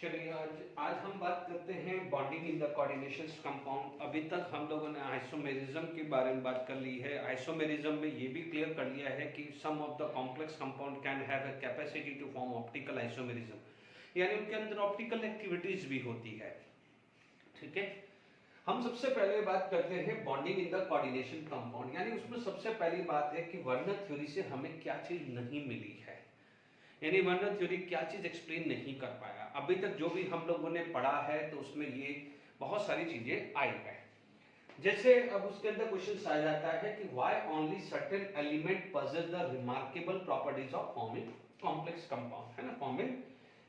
चलिए आज हम बात करते हैं bonding in the coordination compound. अभी तक हम लोगों ने आइसोमेरिज्म के बारे में बात कर ली है। आइसोमेरिज्म में ये भी क्लियर कर लिया है कि some of the complex compound can have a capacity to form optical isomerism, यानी उनके अंदर ऑप्टिकल एक्टिविटीज भी होती है। ठीक है, हम सबसे पहले बात करते हैं bonding in the coordination compound, यानी उसमें सबसे पहली बात है कि वर्नर थ्योरी से हमें क्या चीज नहीं मिली है, यानी वर्नर थ्योरी क्या चीज एक्सप्लेन नहीं कर पाया। अभी तक जो भी हम लोगों ने पढ़ा है तो उसमें ये बहुत सारी चीजें आई है। जैसे अब उसके अंदर क्वेश्चन आ जाता है कि why only certain element possesses the remarkable properties of forming complex compound, है ना, फॉर्मिंग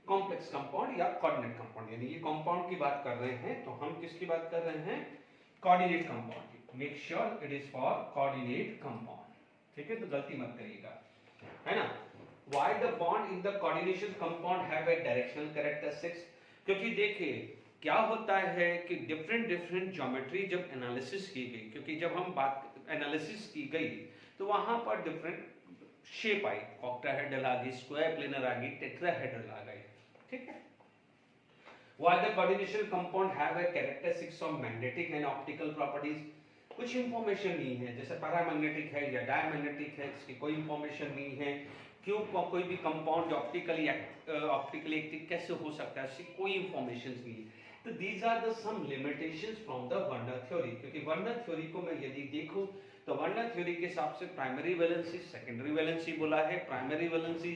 कॉम्प्लेक्स कंपाउंड या कोऑर्डिनेट कंपाउंड। यानी ये कंपाउंड की बात कर रहे हैं तो हम किसकी बात कर रहे हैं, कोऑर्डिनेट कंपाउंड की। Make sure it is for coordinate compound, ठीक है, तो गलती मत करिएगा, है ना। Why the bond in the coordination compound have a directional characteristics? क्योंकि देखिए क्या होता है कि डिफरेंट ज्योमेट्री जब एनालिसिस की गई, क्योंकि जब हम बात एनालिसिस की गई तो वहां पर डिफरेंट शेप आई, ऑक्टाहेड्रल आ गई, स्क्वायर प्लेनर आ गई, टेट्राहेड्रल आ गई, ठीक है। Why the coordination compound have a characteristics of magnetic and optical properties? कुछ इंफॉर्मेशन नहीं है, जैसे पैरामैग्नेटिक है या डायमैग्नेटिक है, इसकी कोई इंफॉर्मेशन नहीं है। क्यों कोई भी कंपाउंड ऑप्टिकली एक्टिव कैसे हो सकता है, इसकी कोई इंफॉर्मेशन नहीं है। तो these are the some limitations from the Werner theory. क्योंकि वर्नर थ्योरी को मैं यदि देखूं तो वर्नर थ्योरी के हिसाब से प्राइमरी वैलेंसी सेकेंडरी वैलेंसी बोला है। Primary valency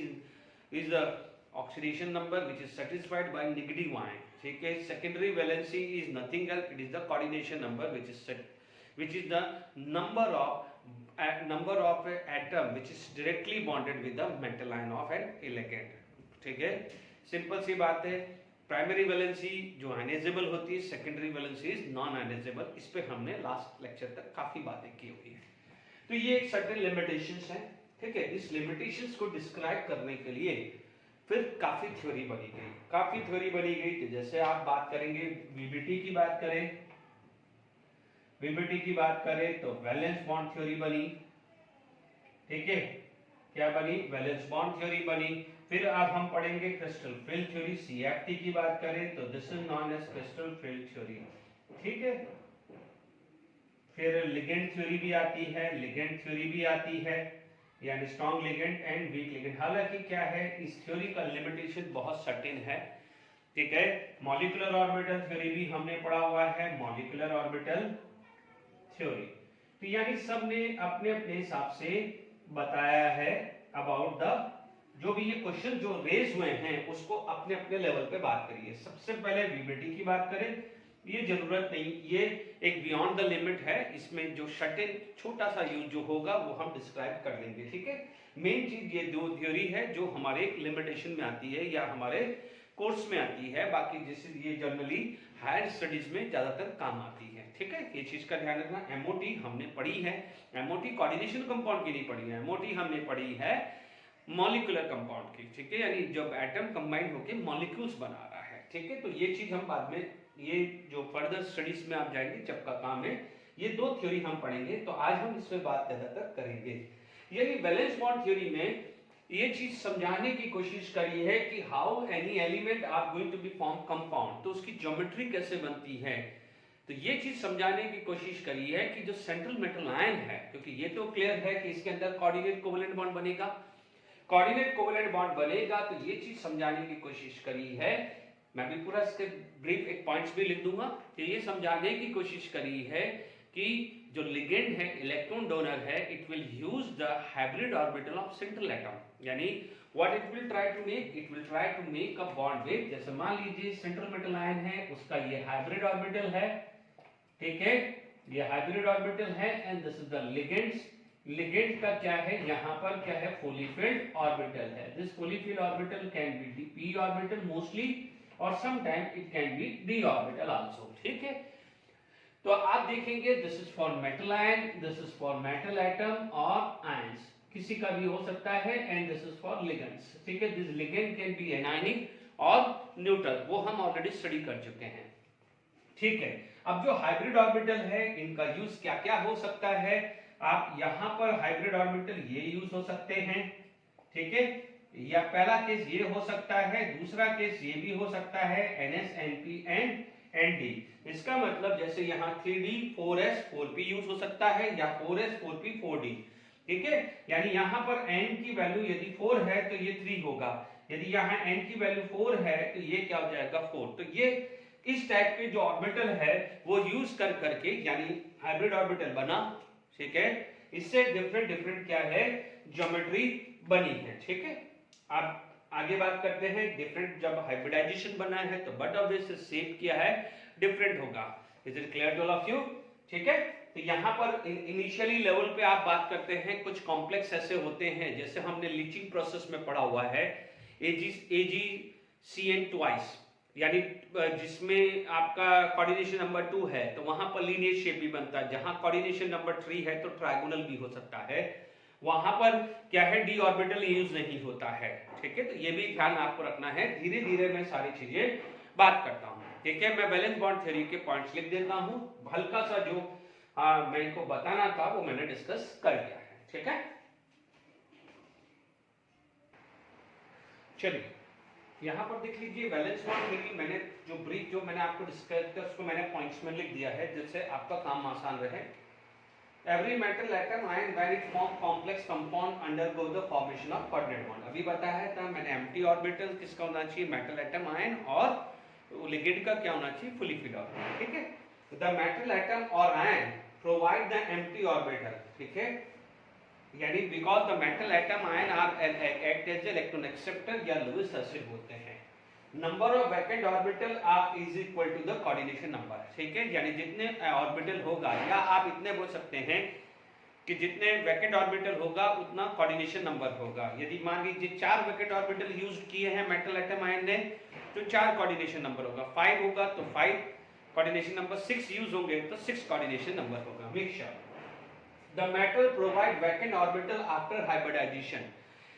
is the oxidation number which is satisfied by negative ion, ठीक है। Secondary valency is nothing else, it is the coordination number which is the number of atom which is directly bonded with the metal ion of an elegant, ठीक है। Simple सी बात है, primary valency जो ionizable होती है, secondary valency is non ionizable. इस पे हमने लास्ट लेक्चर तक काफी बातें की हुई है। तो ये एक सर्टेन लिमिटेशंस है, ठीक है। इस लिमिटेशंस को डिस्क्राइब करने के लिए फिर काफी थ्योरी बनी गई। तो जैसे आप बात करेंगे वीबीटी की बात करें तो वैलेंस बॉन्ड थ्योरी बनी, ठीक है। क्या बनी, वैलेंस बॉन्ड थ्योरी बनी। फिर अब हम पढ़ेंगे क्रिस्टल फ्रिल थ्योरी। सीएफटी की बात करें तो this is known as crystal field theory, ठीक है। फिर लिगेंड थ्योरी भी आती है, यानी strong ligand and weak ligand. हालांकि क्या है, इस थ्योरी का लिमिटेशन बहुत सर्टेन है, ठीक है। मॉलिक्यूलर ऑर्बिटल थ्योरी भी हमने पढ़ा हुआ है, मॉलिक्यूलर ऑर्बिटल थ्योरी। तो यानी सब ने अपने अपने हिसाब से बताया है अबाउट द, जो भी ये क्वेश्चन जो रेज हुए हैं उसको अपने अपने लेवल पे बात करिए। सबसे पहले वीबीटी की बात करें, ये जरूरत नहीं, ये एक बियॉन्ड द लिमिट है, इसमें जो सर्टेन छोटा सा यूज जो होगा वो हम डिस्क्राइब कर लेंगे, ठीक है। मेन चीज ये दो थ्योरी है जो हमारे लिमिटेशन में आती है या हमारे कोर्स में आती है, बाकी जैसे ये जनरली हायर स्टडीज में ज्यादातर काम आती है, ठीक है। ये चीज का ध्यान रखना। एमओटी हमने पढ़ी है, एमओटी कोऑर्डिनेशन कंपाउंड की नहीं पढ़ी है, एमओटी हमने पढ़ी है मॉलिक्यूलर कंपाउंड की, ठीक है, यानी जब एटम कंबाइन होकर मॉलिक्यूल्स बना रहा है, ठीक है। तो ये चीज हम बाद में, ये जो फर्दर स्टडीज में आप जाएंगे जब का काम है, ये दो थ्योरी हम पढ़ेंगे। तो आज हम इस पे बात ज्यादातर करेंगे। यानी वैलेंस बॉन्ड थ्योरी में ये चीज समझाने की कोशिश करी है कि how any element are going to be form compound, तो उसकी ज्योमेट्री कैसे बनती है। तो ये चीज समझाने की कोशिश करी है कि जो सेंट्रल मेटल आयन है, क्योंकि ये तो क्लियर है कि इसके अंदर कोऑर्डिनेट कोवेलेंट बॉन्ड बनेगा, तो ये चीज समझाने की कोशिश करी है। मैं भी पूरा इसके ब्रीफ एक पॉइंट्स भी लिख दूंगा कि ये समझाने की कोशिश करी है कि जो लिगेंड है, इलेक्ट्रॉन डोनर है, it will use the hybrid orbital of central atom, यानी what it will try to make a bond with, जैसे मान लीजिए सेंट्रल मेटल आयन है, उसका ये हाइब्रिड ऑर्बिटल है, ठीक है, ये हाइब्रिड ऑर्बिटल है, and this is the ligand का क्या है, यहां पर क्या है, फुली फिल्ड ऑर्बिटल है। This fully filled orbital can be p orbital mostly, और sometime it can be d orbital also, ठीक है। तो आप देखेंगे this is for metal ion, this is for metal atom और आयंस, किसी का भी हो सकता है, and this is for ligands, ठीक है। This ligand can be anionic और न्यूट्रल, वो हम ऑलरेडी स्टडी कर चुके हैं, ठीक है। अब जो हाइब्रिड ऑर्बिटल है, इनका यूज क्या क्या हो सकता है, आप यहां पर हाइब्रिड ऑर्बिटल ये यूज हो सकते हैं, ठीक है। या पहला केस ये हो सकता है, दूसरा केस ये भी हो सकता है NS NP एंड ND। इसका मतलब जैसे यहाँ 3D 4S 4P यूज हो सकता है या 4S 4P 4D, ठीक है। यानी यहाँ पर n की वैल्यू यदि 4 है तो ये 3 होगा, यदि यहाँ n की वैल्यू 4 है तो ये क्या हो जाएगा 4। तो ये इस टाइप के जो ऑर्बिटल है वो यूज कर करके यानी हाइब्रिड ऑर्बिटल बना, ठीक है। इससे डिफरेंट डिफरेंट क्या है ज्योमेट्री बनी है, ठीक है। आप आगे बात करते हैं डिफरेंट जब हाइब्रिडाइजेशन बना है तो बट ऑब्वियस शेप क्या है डिफरेंट होगा। Is it clear to all of you, ठीक है। तो यहाँ पर इनिशियली लेवल पे आप बात करते हैं कुछ कॉम्प्लेक्स ऐसे होते हैं जैसे हमने लीचिंग प्रोसेस में पढ़ा हुआ है AgCN ट्वाइस, यानी जिसमें आपका कोऑर्डिनेशन नंबर 2 है तो वहां पर लीनियर शेप भी बनता है, जहां कोऑर्डिनेशन नंबर 3 है तो ट्रायंगुलर भी हो सकता है, वहां पर क्या है डी ऑर्बिटल यूज नहीं होता है, ठीक है। तो ये भी ध्यान आपको रखना है। धीरे धीरे मैं सारी चीजें बात करता हूं, ठीक है। मैं वैलेंस बॉन्ड थ्योरी के पॉइंट्स लिख देता हूं, हल्का सा जो मैं इनको बताना था वो मैंने डिस्कस कर लिया है, ठीक है। चलिए यहाँ पर देख लीजिए वैलेंस बॉन्ड थ्योरी मैंने जो ब्रीफ जो मैंने आपको डिस्कस किया उसको मैंने पॉइंट्स में लिख दिया है जिससे आपका काम आसान रहे। Every metal atom ion when it form complex compound undergo the formation of coordinate bond। अभी बताया था मैंने एम्प्टी ऑर्बिटल किसका होना चाहिए मेटल एटम आयन और लिगेंड का क्या होना चाहिए फुली फिल्ड ऑर्बिटल, ठीक है। द मेटल एटम और ion provide the empty orbital, ठीक है, यानी because the metal atom ion are act as electron acceptor या लुईस एसिड बोलते हैं। Number of vacant orbital are is equal to the coordination number, ठीक है, यानी जितने ऑर्बिटल होगा या आप इतने बोल सकते हैं कि जितने वैकेंट ऑर्बिटल होगा उतना कोऑर्डिनेशन नंबर होगा। यदि मान लीजिए 4 वैकेंट ऑर्बिटल यूज किए हैं मेटल एटम आयन ने तो 4 कोऑर्डिनेशन नंबर होगा, 5 होगा तो 5 कोऑर्डिनेशन नंबर, 6 यूज होंगे तो 6 कोऑर्डिनेशन नंबर होगा। Make sure the metal provide vacant orbital after hybridization,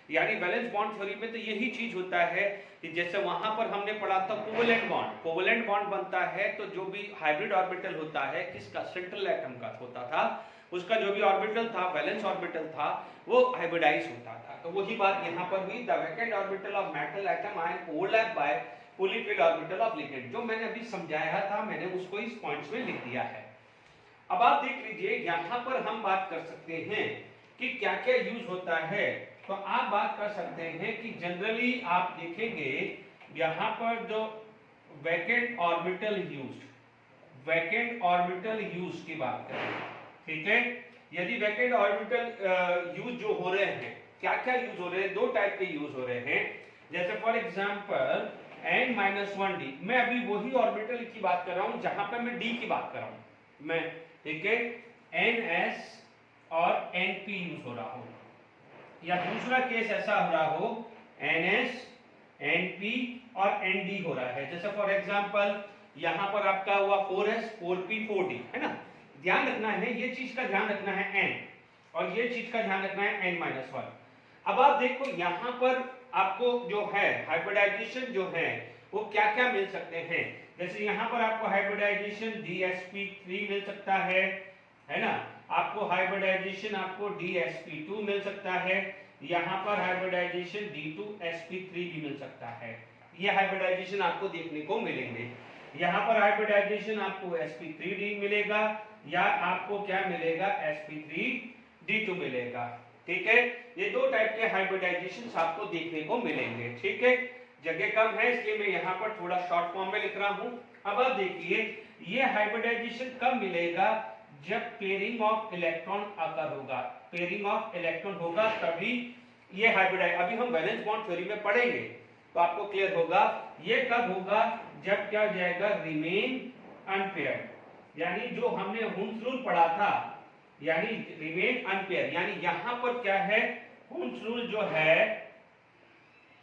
यानी वैलेंस बॉन्ड थ्योरी में तो यही चीज होता है कि जैसे वहां पर हमने पढ़ा था कोवेलेंट बॉन्ड, कोवेलेंट बॉन्ड बनता है तो जो भी हाइब्रिड ऑर्बिटल होता है किसका सेंट्रल एटम का होता था, उसका जो भी ऑर्बिटल था वैलेंस ऑर्बिटल था वो हाइब्रिडाइज होता था। तो वही बात यहाँ पर भी the vacant orbital of metal atom ion overlap bye fully filled orbital of ligand, जो मैंने अभी समझाया था मैंने उसको इस पॉइंट्स में लिख दिया है। अब आप देख लीजिए यहाँ पर हम बात कर सकते हैं कि क्या क्या यूज होता है। तो आप बात कर सकते हैं कि जनरली आप देखेंगे यहाँ पर जो वैकेंट ऑर्बिटल यूज की बात करें, ठीक है, यदि वैकेंट ऑर्बिटल यूज जो हो रहे हैं क्या क्या यूज हो रहे हैं, 2 टाइप के यूज हो रहे हैं। जैसे फॉर एग्जांपल n-1d, मैं अभी वही ऑर्बिटल की बात कर रहा हूं जहां पर मैं d की बात कर रहा हूं मैं, ठीक है, ns और np यूज हो रहा हो, या दूसरा केस ऐसा हो रहा हो ns np और nd हो रहा है। जैसे फॉर एग्जांपल यहां पर आपका हुआ 4s 4p 4d, है ना। ध्यान रखना है ये चीज का ध्यान रखना है n, और ये चीज का ध्यान रखना है n-1। अब आप देखो यहां पर आपको जो है हाइब्रिडाइजेशन जो है वो क्या क्या मिल सकते हैं। जैसे यहाँ पर आपको हाइब्रिडाइजेशन dsp3 मिल सकता है ना, आपको हाइब्रिडाइजेशन आपको dsp2 मिल सकता है, यहाँ पर हाइब्रिडाइजेशन d2sp3 भी मिल सकता है। ये हाइब्रिडाइजेशन आपको देखने को मिलेंगे। यहाँ पर हाइब्रिडाइजेशन आपको sp3d मिलेगा या आपको क्या मिलेगा sp3d2 मिलेगा, ठीक है। ये 2 टाइप के हाइब्रिडाइजेशन आपको देखने को मिलेंगे, ठीक है। जगह कम है इसलिए मैं यहाँ पर थोड़ा शॉर्ट फॉर्म में लिख रहा हूँ। अब आप देखिए ये हाइब्रिडाइजेशन कब मिलेगा, जब पेयरिंग ऑफ इलेक्ट्रॉन अकर होगा, पेयरिंग ऑफ इलेक्ट्रॉन होगा तभी ये हाइब्रिडाइज। अभी हम वैलेंस बॉन्ड थ्योरी में पढ़ेंगे तो आपको क्लियर होगा ये कब होगा, जब क्या हो जाएगा रिमेन अनपेयर्ड, यानी जो हमने हुन्स रूल पढ़ा था, यानी रिमेन अनपेयर्ड, यानी यहां पर क्या है हुन्स रूल जो है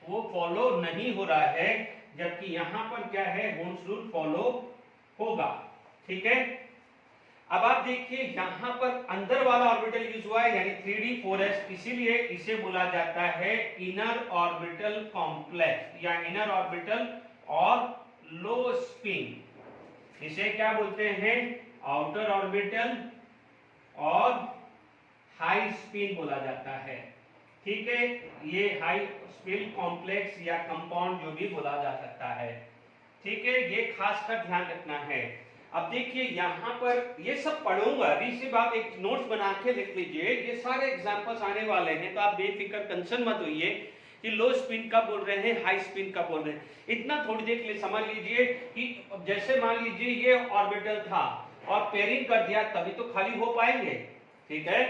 वो फॉलो नहीं हो रहा है, जबकि यहां पर क्या है हुन्स रूल फॉलो होगा, ठीक है। अब आप देखिए यहां पर अंदर वाला ऑर्बिटल यूज हुआ है यानी 3d 4s, इसीलिए इसे बोला जाता है इनर ऑर्बिटल कॉम्प्लेक्स या इनर ऑर्बिटल और लो स्पिन। इसे क्या बोलते हैं आउटर ऑर्बिटल और हाई स्पिन बोला जाता है, ठीक है, ये हाई स्पिन कॉम्प्लेक्स या कंपाउंड जो भी बोला जा सकता है। ठीक है, ये खास कर ध्यान रखना है। अब देखिए यहाँ पर ये सब पढ़ूंगा, अभी सिर्फ आप एक नोट्स बना के लिख लीजिए, ये सारे एग्जांपल्स आने वाले हैं, तो आप बेफिक्र कंसर्न मत होइए कि लो स्पिन का बोल रहे हैं, हाई स्पिन का बोल रहे हैं। इतना थोड़ी देर के लिए समझ लीजिए कि जैसे मान लीजिए ये ऑर्बिटल था और पेयरिंग कर दिया तभी तो खाली हो पाएंगे। ठीक है,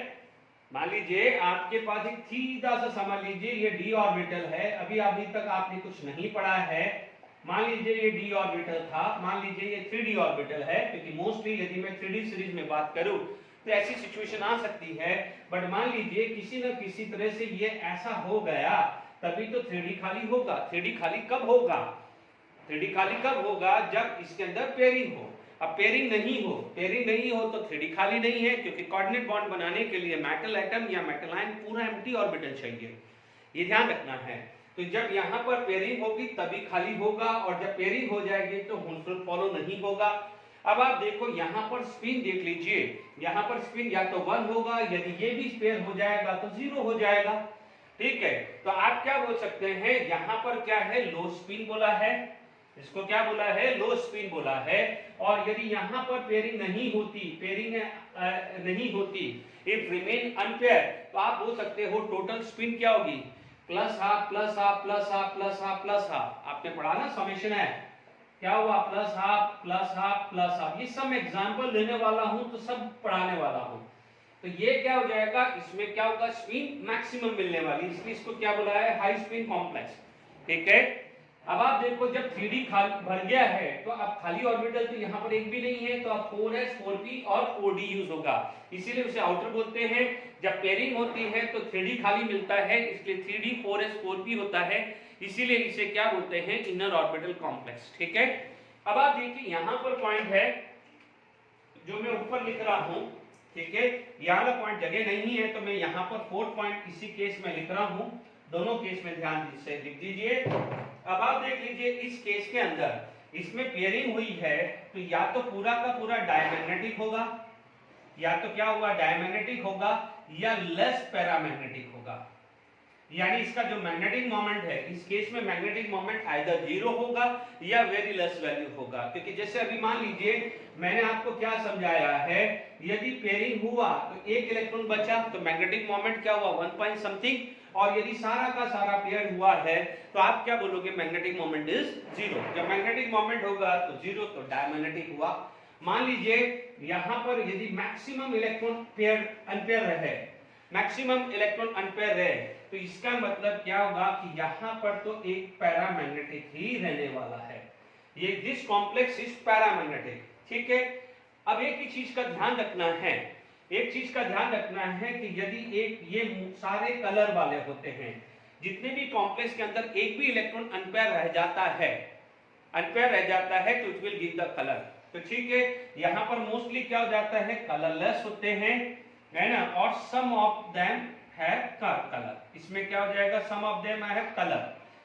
मान लीजिए आपके पास एक सीधा सा समझ लीजिए ये डी ऑर्बिटल है, अभी तक आपने कुछ नहीं पढ़ा है। मान लीजिए ये डी ऑर्बिटल था, मान लीजिए ये 3D ऑर्बिटल है, क्योंकि मोस्टली यदि मैं 3D सीरीज में बात करूं तो ऐसी सिचुएशन आ सकती है। बट मान लीजिए किसी न किसी तरह से ये ऐसा हो गया तभी तो 3D खाली होगा। 3D खाली कब होगा? 3D खाली कब होगा? जब इसके अंदर पेयरिंग हो। अब पेयरिंग नहीं हो तो 3D खाली नहीं है, क्योंकि कोऑर्डिनेट बॉन्ड बनाने के लिए मेटल एटम या मेटल आयन पूरा एम्प्टी ऑर्बिटल चाहिए, ये ध्यान रखना है। तो जब यहाँ पर पेयरिंग होगी तभी खाली होगा, और जब पेयरिंग हो जाएगी तो हुनफुल फॉलो नहीं होगा। अब आप देखो यहाँ पर स्पिन देख लीजिए, यहाँ पर स्पिन या तो 1 होगा, यदि ये भी पेयर हो जाएगा तो 0 हो जाएगा। ठीक है, तो आप क्या बोल सकते हैं, यहाँ पर क्या है, लो स्पिन बोला है, इसको क्या बोला है, लो स्पिन बोला है। और यदि यहाँ पर पेयरिंग नहीं होती, इफ रिमेन अनपेयर, तो आप बोल सकते हो टोटल स्पिन क्या होगी, plus half plus half plus half plus half plus half. आपने पढ़ा ना, समेशन है, क्या हुआ, plus half plus half plus half. ये सब एग्जांपल लेने वाला हूं तो सब पढ़ाने वाला हूं। तो ये क्या हो जाएगा, इसमें क्या होगा, स्पिन मैक्सिमम मिलने वाली, इसलिए इसको क्या बोला है, हाई स्पिन कॉम्प्लेक्स। ठीक है, अब आप देखो जब 3D खाली भर गया है तो अब खाली ऑर्बिटल तो यहाँ पर एक भी नहीं है, तो अब 4s 4p और 4d यूज होगा, इसीलिए उसे आउटर बोलते हैं। जब पेयरिंग होती है तो 3D खाली मिलता है, इसलिए 3D 4s 4p होता है, इसीलिए इसे क्या बोलते हैं, इनर ऑर्बिटल कॉम्प्लेक्स। ठीक है, अब आप देखिए यहाँ पर पॉइंट है जो मैं ऊपर लिख रहा हूँ। ठीक है, यहाँ वाला पॉइंट जगह नहीं है तो मैं यहाँ पर 4 पॉइंट इसी केस में लिख रहा हूँ, दोनों केस में ध्यान से लिख दीजिए। अब आप देख लीजिए इस केस के अंदर इसमें पेयरिंग हुई है तो या तो पूरा का पूरा डायमैग्नेटिक होगा, या तो क्या हुआ, डायमैग्नेटिक होगा, या लेस पैरामैग्नेटिक होगा। यानी इसका जो मैग्नेटिक मोमेंट है, इस केस में मैग्नेटिक मोमेंट आइदर 0 होगा या वेरी लेस वैल्यू होगा। क्योंकि जैसे अभी मान लीजिए मैंने आपको क्या समझाया है, यदि पेयरिंग हुआ तो एक इलेक्ट्रॉन बचा तो मैग्नेटिक मोमेंट क्या हुआ, 1 पॉइंट समथिंग, और यदि सारा का सारा पेयर हुआ है तो आप क्या बोलोगे, मैग्नेटिक मोमेंट इज 0। जब मैग्नेटिक मोमेंट होगा तो 0, तो डायमैग्नेटिक हुआ। मान लीजिए यहाँ पर यदि मैक्सिमम इलेक्ट्रॉन पेयर अनपेयर रहे, मैक्सिमम इलेक्ट्रॉन अनपेयर रहे, तो इसका मतलब क्या होगा कि यहाँ पर तो एक पैरामैग्नेटिक ही रहने वाला है, ये दिस कॉम्प्लेक्स इज पैरामैग्नेटिक। ठीक है, अब एक ही चीज का ध्यान रखना है, एक चीज का ध्यान रखना है कि यदि एक ये सारे कलर वाले होते हैं, जितने भी कॉम्प्लेक्स के अंदर एक भी इलेक्ट्रॉन अनपेयर रह जाता है, तो it will give the colour. तो ठीक है, यहाँ पर मोस्टली क्या हो जाता है, कलरलेस होते हैं, है ना, और सम ऑफ देम हैव कलर। इसमें क्या हो जाएगा, सम ऑफ देम हैव कलर,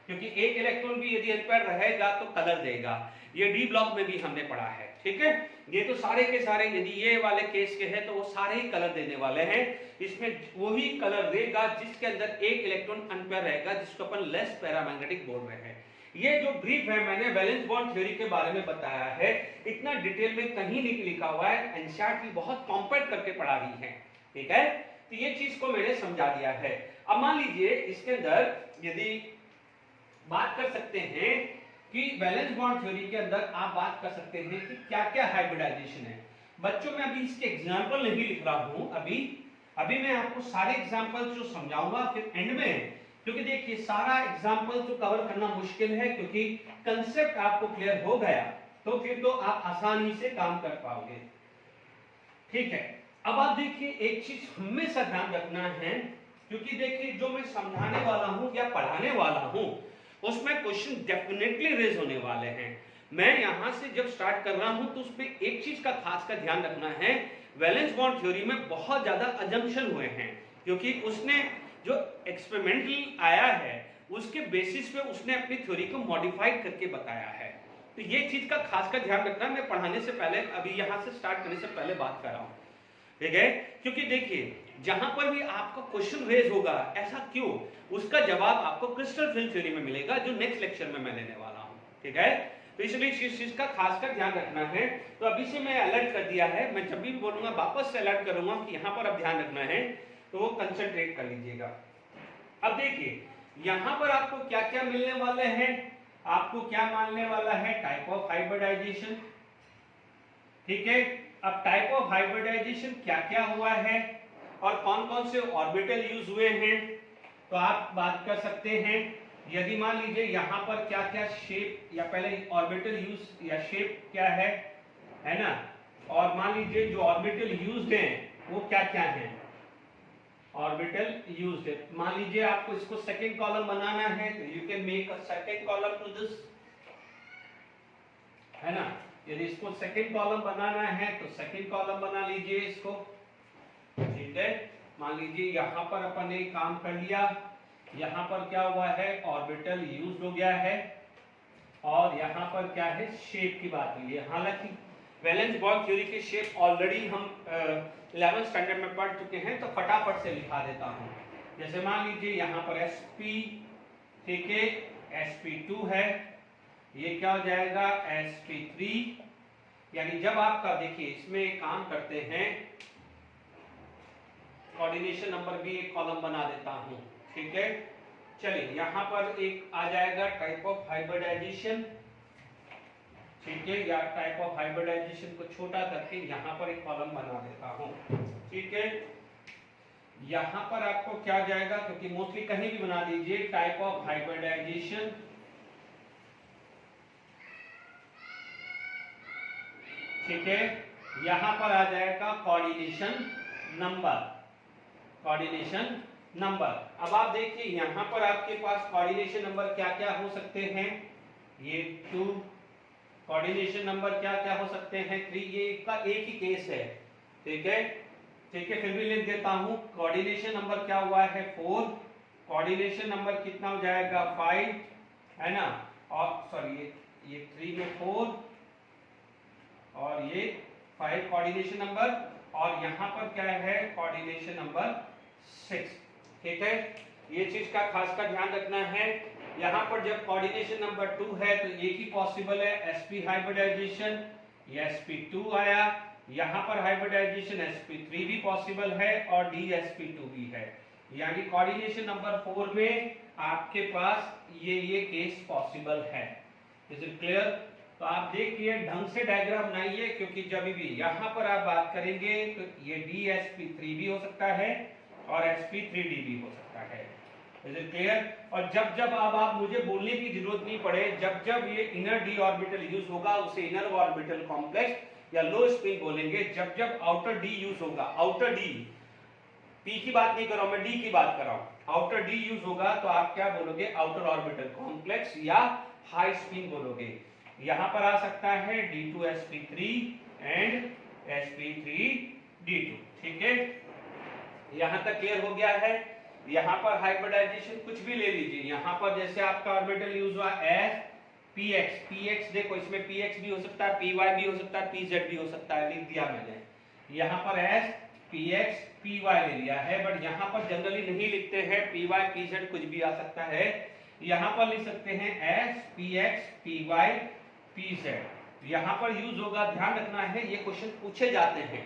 क्योंकि एक इलेक्ट्रॉन भी यदि अनपेयर रहेगा तो कलर देगा। ये डी ब्लॉक में भी हमने पढ़ा है। ठीक है, ये तो सारे के सारे यदि ये वाले केस के हैं तो वो सारे ही कलर देने वाले हैं, इसमें वही कलर देगा जिसके अंदर एक इलेक्ट्रॉन अनपेयर रहेगा, जिसको अपन लेस पैरामैग्नेटिक बोल रहे हैं। ये जो ब्रीफ है मैंने वैलेंस बॉन्ड थ्योरी के बारे में बताया है, इतना डिटेल में कहीं नहीं लिखा हुआ है, एनसीईआरटी बहुत कॉम्पैक्ट करके पढ़ा रही है। ठीक है, तो ये चीज को मैंने समझा दिया है। अब मान लीजिए इसके अंदर यदि बात कर सकते हैं कि वैलेंस बॉन्ड थ्योरी के अंदर आप बात कर सकते हैं कि क्या क्या हाइब्रिडाइजेशन है। बच्चों मैं अभी इसके एग्जाम्पल नहीं लिख रहा हूं, अभी मैं आपको सारे एग्जाम्पल जो समझाऊंगा फिर एंड में, क्योंकि देखिए सारा एग्जाम्पल तो कवर करना मुश्किल है, क्योंकि कंसेप्ट आपको क्लियर हो गया तो फिर तो आप आसानी से काम कर पाओगे। ठीक है, अब आप देखिए एक चीज हमेशा ध्यान रखना है, क्योंकि देखिए जो मैं समझाने वाला हूं या पढ़ाने वाला हूं उसमें क्वेश्चन डेफिनेटली रेज होने वाले हैं। मैं यहां से जब स्टार्ट कर रहा हूं तो उसमें एक चीज का खास कर ध्यान रखना है, वैलेंस बॉन्ड थ्योरी में बहुत ज्यादा अजम्पशन हुए हैं, क्योंकि उसने जो एक्सपेरिमेंटल आया है उसके बेसिस पे उसने अपनी थ्योरी को मॉडिफाइड करके बताया है। तो ये चीज का खास कर ध्यान रखना, मैं पढ़ाने से पहले अभी यहां से स्टार्ट करने से पहले बात कर रहा हूं। ठीक है, क्योंकि देखिए जहां पर भी आपका क्वेश्चन रेज होगा ऐसा क्यों, उसका जवाब आपको क्रिस्टल फिल्म थ्योरी में मिलेगा, जो नेक्स्ट लेक्चर में मैं लेने वाला हूं, ठीक है। तो इसलिए इस चीज का खासकर ध्यान रखना है। तो अभी से मैं अलर्ट कर दिया है, मैं जब भी बोलूंगा वापस से अलर्ट करूंगा कि यहां पर अब ध्यान रखना है, तो वो कंसंट्रेट कर लीजिएगा। अब देखिए यहां पर आपको क्या क्या मिलने वाले हैं, आपको क्या मानने वाला है, टाइप ऑफ हाइब्रिडाइजेशन, ठीक है। अब टाइप ऑफ हाइब्रिडाइजेशन क्या क्या हुआ है और कौन कौन से ऑर्बिटल यूज हुए हैं, तो आप बात कर सकते हैं। यदि मान लीजिए यहां पर क्या क्या शेप, या पहले ऑर्बिटल यूज या शेप क्या है ना, और मान लीजिए जो ऑर्बिटल यूज्ड हैं वो क्या क्या हैं, ऑर्बिटल यूज्ड है। मान लीजिए आपको इसको सेकंड कॉलम बनाना है, तो you can make a second column to this, है ना। यदि इसको सेकंड कॉलम बनाना है तो सेकंड कॉलम बना लीजिए इसको, ठीक है। मान लीजिए यहां पर अपन ने काम कर लिया, यहां पर क्या हुआ है, ऑर्बिटल यूज्ड हो गया है, और यहां पर क्या है, शेप की बात हुई है। हालांकि वैलेंस बॉन्ड थ्योरी के शेप ऑलरेडी हम 11th स्टैंडर्ड में पढ़ चुके हैं, तो फटाफट से लिखा देता हूं। जैसे मान लीजिए यहां पर sp, ठीक है, sp2 है, ये क्या हो जाएगा sp3, यानी जब आपका देखिए इसमें एक काम करते हैं, कोऑर्डिनेशन नंबर भी एक कॉलम बना देता हूं, ठीक है। चलिए यहां पर एक आ जाएगा टाइप ऑफ हाइब्रिडाइजेशन, ठीक है, या टाइप ऑफ हाइब्रिडाइजेशन को छोटा करके यहां पर एक कॉलम बना देता हूं, ठीक है। यहां पर आपको क्या जाएगा, क्योंकि मोस्टली कहीं भी बना दीजिए टाइप ऑफ हाइब्रिडाइजेशन, ठीक है। यहां पर आ जाएगा कोऑर्डिनेशन नंबर, कोऑर्डिनेशन नंबर। अब आप देखिए यहां पर आपके पास कोऑर्डिनेशन नंबर क्या क्या हो सकते हैं, ये 2, कोऑर्डिनेशन नंबर क्या क्या हो सकते हैं 3, ये का एक ही केस है, ठीक है, ठीक है। फिर भी लिख देता हूं, कोऑर्डिनेशन नंबर क्या हुआ है 4, कोऑर्डिनेशन नंबर कितना हो जाएगा 5, है ना, और सॉरी ये 3 में 4 और ये 5 कोऑर्डिनेशन नंबर, और यहां पर क्या है कोऑर्डिनेशन नंबर 6, ठीक है। ये चीज का खास का ध्यान रखना है। यहां पर जब कोऑर्डिनेशन नंबर 2 है तो एक ही पॉसिबल है sp हाइब्रिडाइजेशन, ये sp2 आया, यहां पर हाइब्रिडाइजेशन sp3 भी पॉसिबल है और dsp2 भी है, यानी कोऑर्डिनेशन नंबर 4 में आपके पास ये केस पॉसिबल है। Is it clear? तो आप देखिए ढंग से डायग्राम बनाइए, क्योंकि जब भी यहां पर आप बात करेंगे तो ये dsp3 भी हो सकता है और sp3d भी हो सकता है। Is it clear? और जब जब अब आप मुझे बोलने की जरूरत नहीं पड़े, जब जब ये इनर डी ऑर्बिटल यूज होगा उसे इनर ऑर्बिटल कॉम्प्लेक्स या लो स्पिन बोलेंगे। जब जब आउटर डी यूज होगा, आउटर डी, पी की बात नहीं कर रहा हूं मैं, डी की बात कर रहा हूं, आउटर डी यूज होगा तो आप क्या बोलोगे, आउटर ऑर्बिटल कॉम्प्लेक्स या हाई स्पिन बोलोगे। यहां पर आ सकता है d2sp3 एंड sp3d2, ठीक है। यहां तक क्लियर हो गया है। यहां पर हाइब्रिडाइजेशन कुछ भी ले लीजिए, यहां पर जैसे आपका ऑर्बिटल यूज हुआ s px, px देखो इसमें px भी हो सकता है, py भी हो सकता है, pz भी हो सकता है, लिख दिया मैंने। यहां पर s px py ले लिया है, बट यहां पर जनरली नहीं लिखते हैं, py pz कुछ भी आ सकता है। यहां पर लिख सकते हैं s px py pz, यहां पर यूज होगा। ध्यान रखना है ये क्वेश्चन पूछे जाते हैं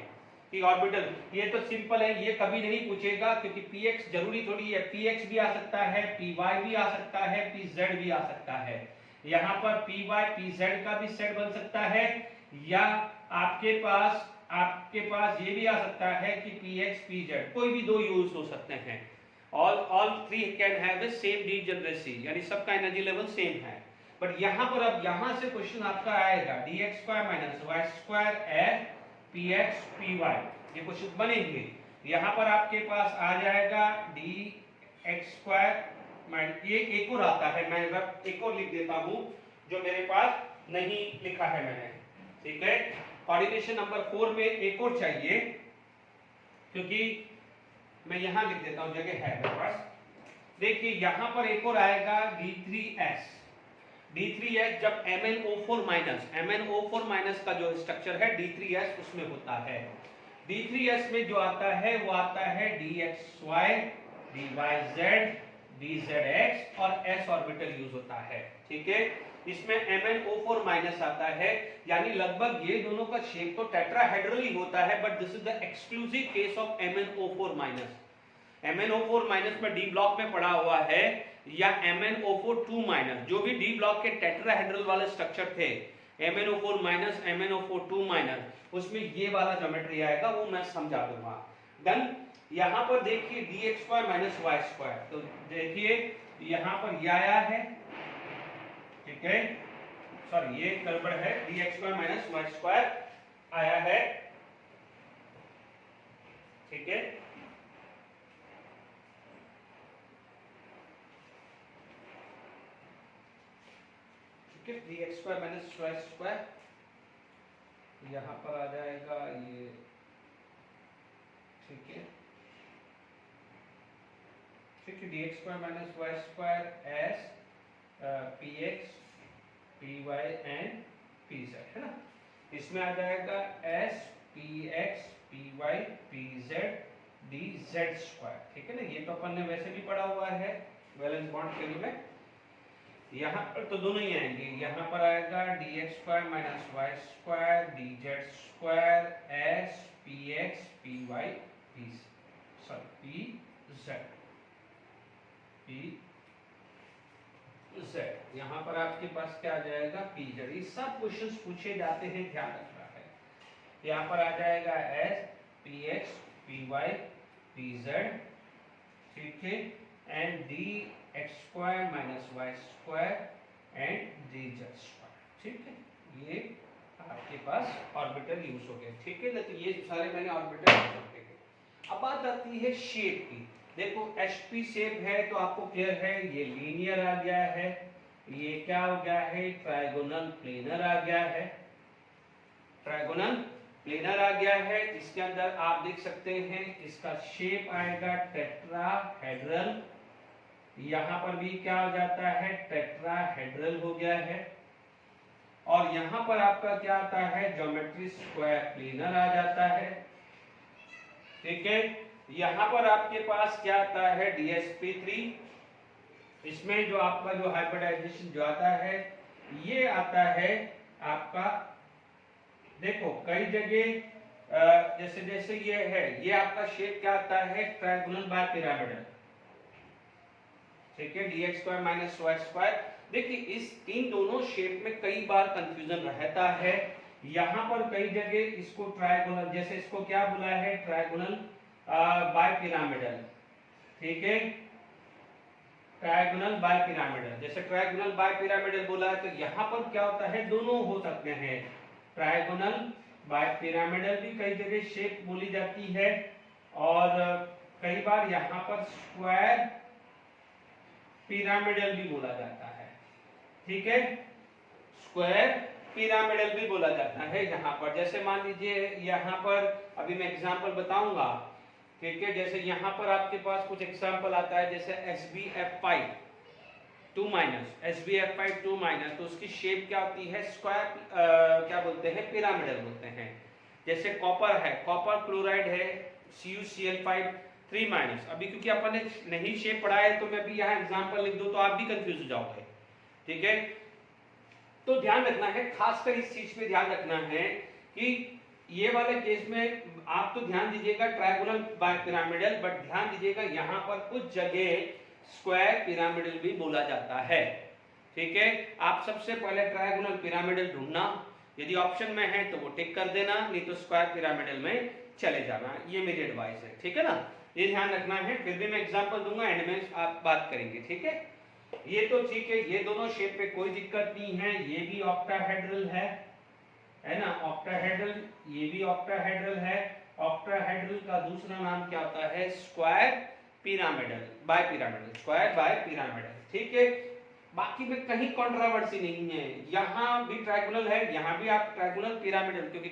कि ऑर्बिटल, ये तो सिंपल है, ये कभी नहीं पूछेगा, क्योंकि px जरूरी थोड़ी है, px भी आ सकता है, py भी आ सकता है, pz भी आ सकता है। यहां पर py pz का भी सेट बन सकता है, या आपके पास ये भी आ सकता है कि px pz, कोई भी दो यूज हो सकते हैं। all three can have the same degeneracy, यानी सबका एनर्जी लेवल सेम है। बट यहां पर अब यहां से क्वेश्चन आपका आएगा dx² - y² f px py, ये क्वेश्चन बनेंगे। यहां पर आपके पास आ जाएगा dx², ये एक और आता है, मैं एक और लिख देता हूं जो मेरे पास नहीं लिखा है मैंने, ठीक है। कोऑर्डिनेशन नंबर 4 में एक और चाहिए, क्योंकि मैं यहां लिख देता हूं, जगह है मेरे पास। देखिए यहां पर एक और आएगा d3s, जब MnO4 माइनस का जो स्ट्रक्चर है d3s उसमें होता है। D3s में जो आता है वो आता है dxy, dyz, dzx और s ऑर्बिटल यूज होता है, ठीक है। इसमें MnO4 माइनस आता है, यानी लगभग ये दोनों का शेप तो टेट्राहेड्रल ही होता है, but this is the exclusive case of MnO4 minus. MnO4 minus में डी ब्लॉक में पड़ा हुआ है, या MnO4 2 माइनस, जो भी डी ब्लॉक के टेट्राहेड्रल वाले स्ट्रक्चर थे MnO4 माइनस, MnO4 2 माइनस, उसमें ये वाला ज्योमेट्री आएगा, वो मैं समझा दूंगा। डन। यहाँ पर देखिए dx² माइनस y², तो देखिए यहाँ पर ये आया है, ठीक है, सॉरी ये गड़बड़ है, dx² माइनस y² आया है, ठीक है। dx² माइनस y² यहाँ पर आ जाएगा ये, ठीक है, ठीक है, dx² minus y² as px py and pz, है ना। इसमें आ जाएगा s px py pz dz², ठीक है ना। ये तो अपन ने वैसे भी पढ़ा हुआ है वैलेंस बॉन्ड थ्योरी में। यहाँ पर तो दोनों ही आएंगे, यहाँ पर आएगा dx² minus y² dz² s px py pz, यहाँ पर आपके पास क्या आ जाएगा pz। ये सब क्वेश्चंस पूछे जाते हैं, ध्यान रखना है। यहाँ पर आ जाएगा s px py pz, ठीक है, and dx² minus y² and dz², ठीक है। ये आपके पास ऑर्बिटल यूज हो गए, ठीक है ना। तो ये सारे मैंने ऑर्बिटल यूज हो गए। अब बात आती है शेप की। देखो HP शेप है तो आपको क्लियर है, ये लीनियर आ गया है, ये क्या हो गया है, ट्रायगोनल प्लेनर आ गया है, ट्रायगोनल प्लेनर आ गया है। इसके अंदर आप देख सकते हैं इसका शेप आएगा टेट्राहेड्रल, यहाँ पर भी क्या हो जाता है, टेट्राहेड्रल हो गया है। और यहाँ पर आपका क्या आता है, ज्योमेट्री स्क्वायर प्लेनर आ जाता है, ठीक है। यहाँ पर आपके पास क्या आता है, DsP3, इसमें जो आपका जो हाइब्रिडाइजेशन जो आता है ये आता है आपका, देखो कई जगह जैसे जैसे ये है, ये आपका शेप क्या आता है, ट्रायंगुलर बायपिरामिडल, ठीक है, dx² माइनस y²। देखिए इन दोनों शेप में कई बार कंफ्यूजन रहता है। यहाँ पर कई जगह इसको ट्रायंगुलर, जैसे इसको क्या बुलाया है, ट्रायंगुलर बायपिरामिडल, ठीक है, ट्रायंगुलर बायपिरामिडल। जैसे ट्रायंगुलर बायपिरामिडल बोला है तो यहाँ पर क्या होता है, दोनों हो सकते हैं, ट्रायंगुलर बायपिरामिडल भी कई जगह शेप बोली जाती है, और कई बार यहाँ पर स्क्वायर पिरामिडल भी बोला जाता है, ठीक है, स्क्वायर पिरामिडल भी बोला जाता है यहाँ पर। जैसे मान लीजिए यहाँ पर अभी मैं एग्जांपल बताऊंगा, ठीक है, जैसे यहाँ पर आपके पास कुछ एग्जांपल आता है, जैसे SbF5 2 माइनस, SbF5 2 माइनस, तो उसकी शेप क्या होती है, स्क्वायर क्या बोलते हैं, पिरामिडल बोलते हैं। जैसे कॉपर है, कॉपर क्लोराइड है, CuCl5 3 माइनस। अभी क्योंकि अपन ने नहीं शेप पढ़ा है तो मैं भी यहाँ एग्जांपल लिख दूं तो आप भी कंफ्यूज हो जाओगे, ठीक है। तो ध्यान रखना है, खासकर इस चीज पे ध्यान रखना है कि ये वाले केस में आप तो ध्यान दीजिएगा ट्रायंगुलर बायपिरामिडल, बट ध्यान दीजिएगा यहाँ पर कुछ जगह स्क्वायर पिरामिडल भी बोला जाता है, ठीक है। आप सबसे पहले ट्रायंगुलर पिरामिडल ढूंढना, यदि ऑप्शन में है तो वो टिक कर देना, नहीं तो स्क्वायर पिरामिडल में चले जाना, ये मेरी एडवाइस है, ठीक है ना। ये ध्यान रखना है, फिर भी मैं एग्जांपल दूंगा, एंड में आप बात करेंगे, ठीक है। ये तो ठीक है, ये दोनों शेप पे कोई दिक्कत नहीं है, ये भी ऑक्टाहेड्रल है ना, ऑक्टाहेड्रल, ये भी ऑक्टाहेड्रल है। ऑक्टाहेड्रल का दूसरा नाम क्या होता है, square pyramidal, bipyramidal, square bipyramidal, ठीक है। बाकी में कहीं कंट्रोवर्सी नहीं है, यहाँ भी ट्रायंगुलर है, यहाँ भी आप ट्रायंगुलर पिरामिडल, क्योंकि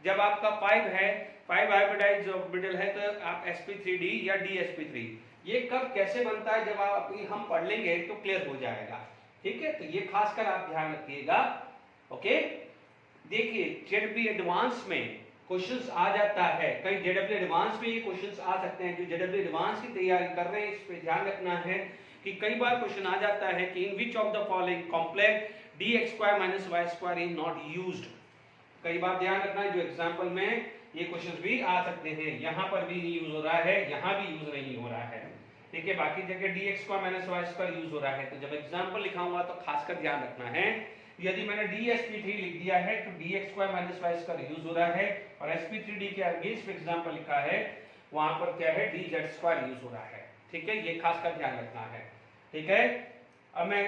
जब आपका 5 है, 5 हाइब्रिडाइज्ड ऑर्बिटल है, तो आप sp3d या dsp3, ये कब कैसे बनता है जब आप हम पढ़ लेंगे तो क्लियर हो जाएगा, ठीक है। तो ये खासकर आप ध्यान रखिएगा, ओके। देखिए ZB एडवांस में क्वेश्चंस आ जाता है, कई जेडब्ल्यू एडवांस में ये क्वेश्चंस आ सकते हैं। जो जेडब्ल्यू एडवांस की तैयारी कर रहे हैं इस पे ध्यान रखना है कि कई बार क्वेश्चन आ जाता है कि in which of the following complex dx² - y² is not used. कई बार ध्यान रखना है, जो एग्जांपल में ये क्वेश्चंस भी आ सकते हैं, यहां पर भी यूज हो रहा है, यहां भी यूज नहीं हो रहा है, ठीक है। बाकी जगह dx² - y² यूज हो रहा है। तो जब एग्जांपल लिखाऊंगा तो खासकर ध्यान रखना है, यदि मैंने dsp3 लिख दिया है तो dx² - y² यूज हो रहा है, और sp3d के अगेंस्ट एग्जांपल लिखा है वहां पर क्या है, dz² यूज हो रहा है, ठीक है। ये खासकर ध्यान रखना है, ठीक है। अब मैं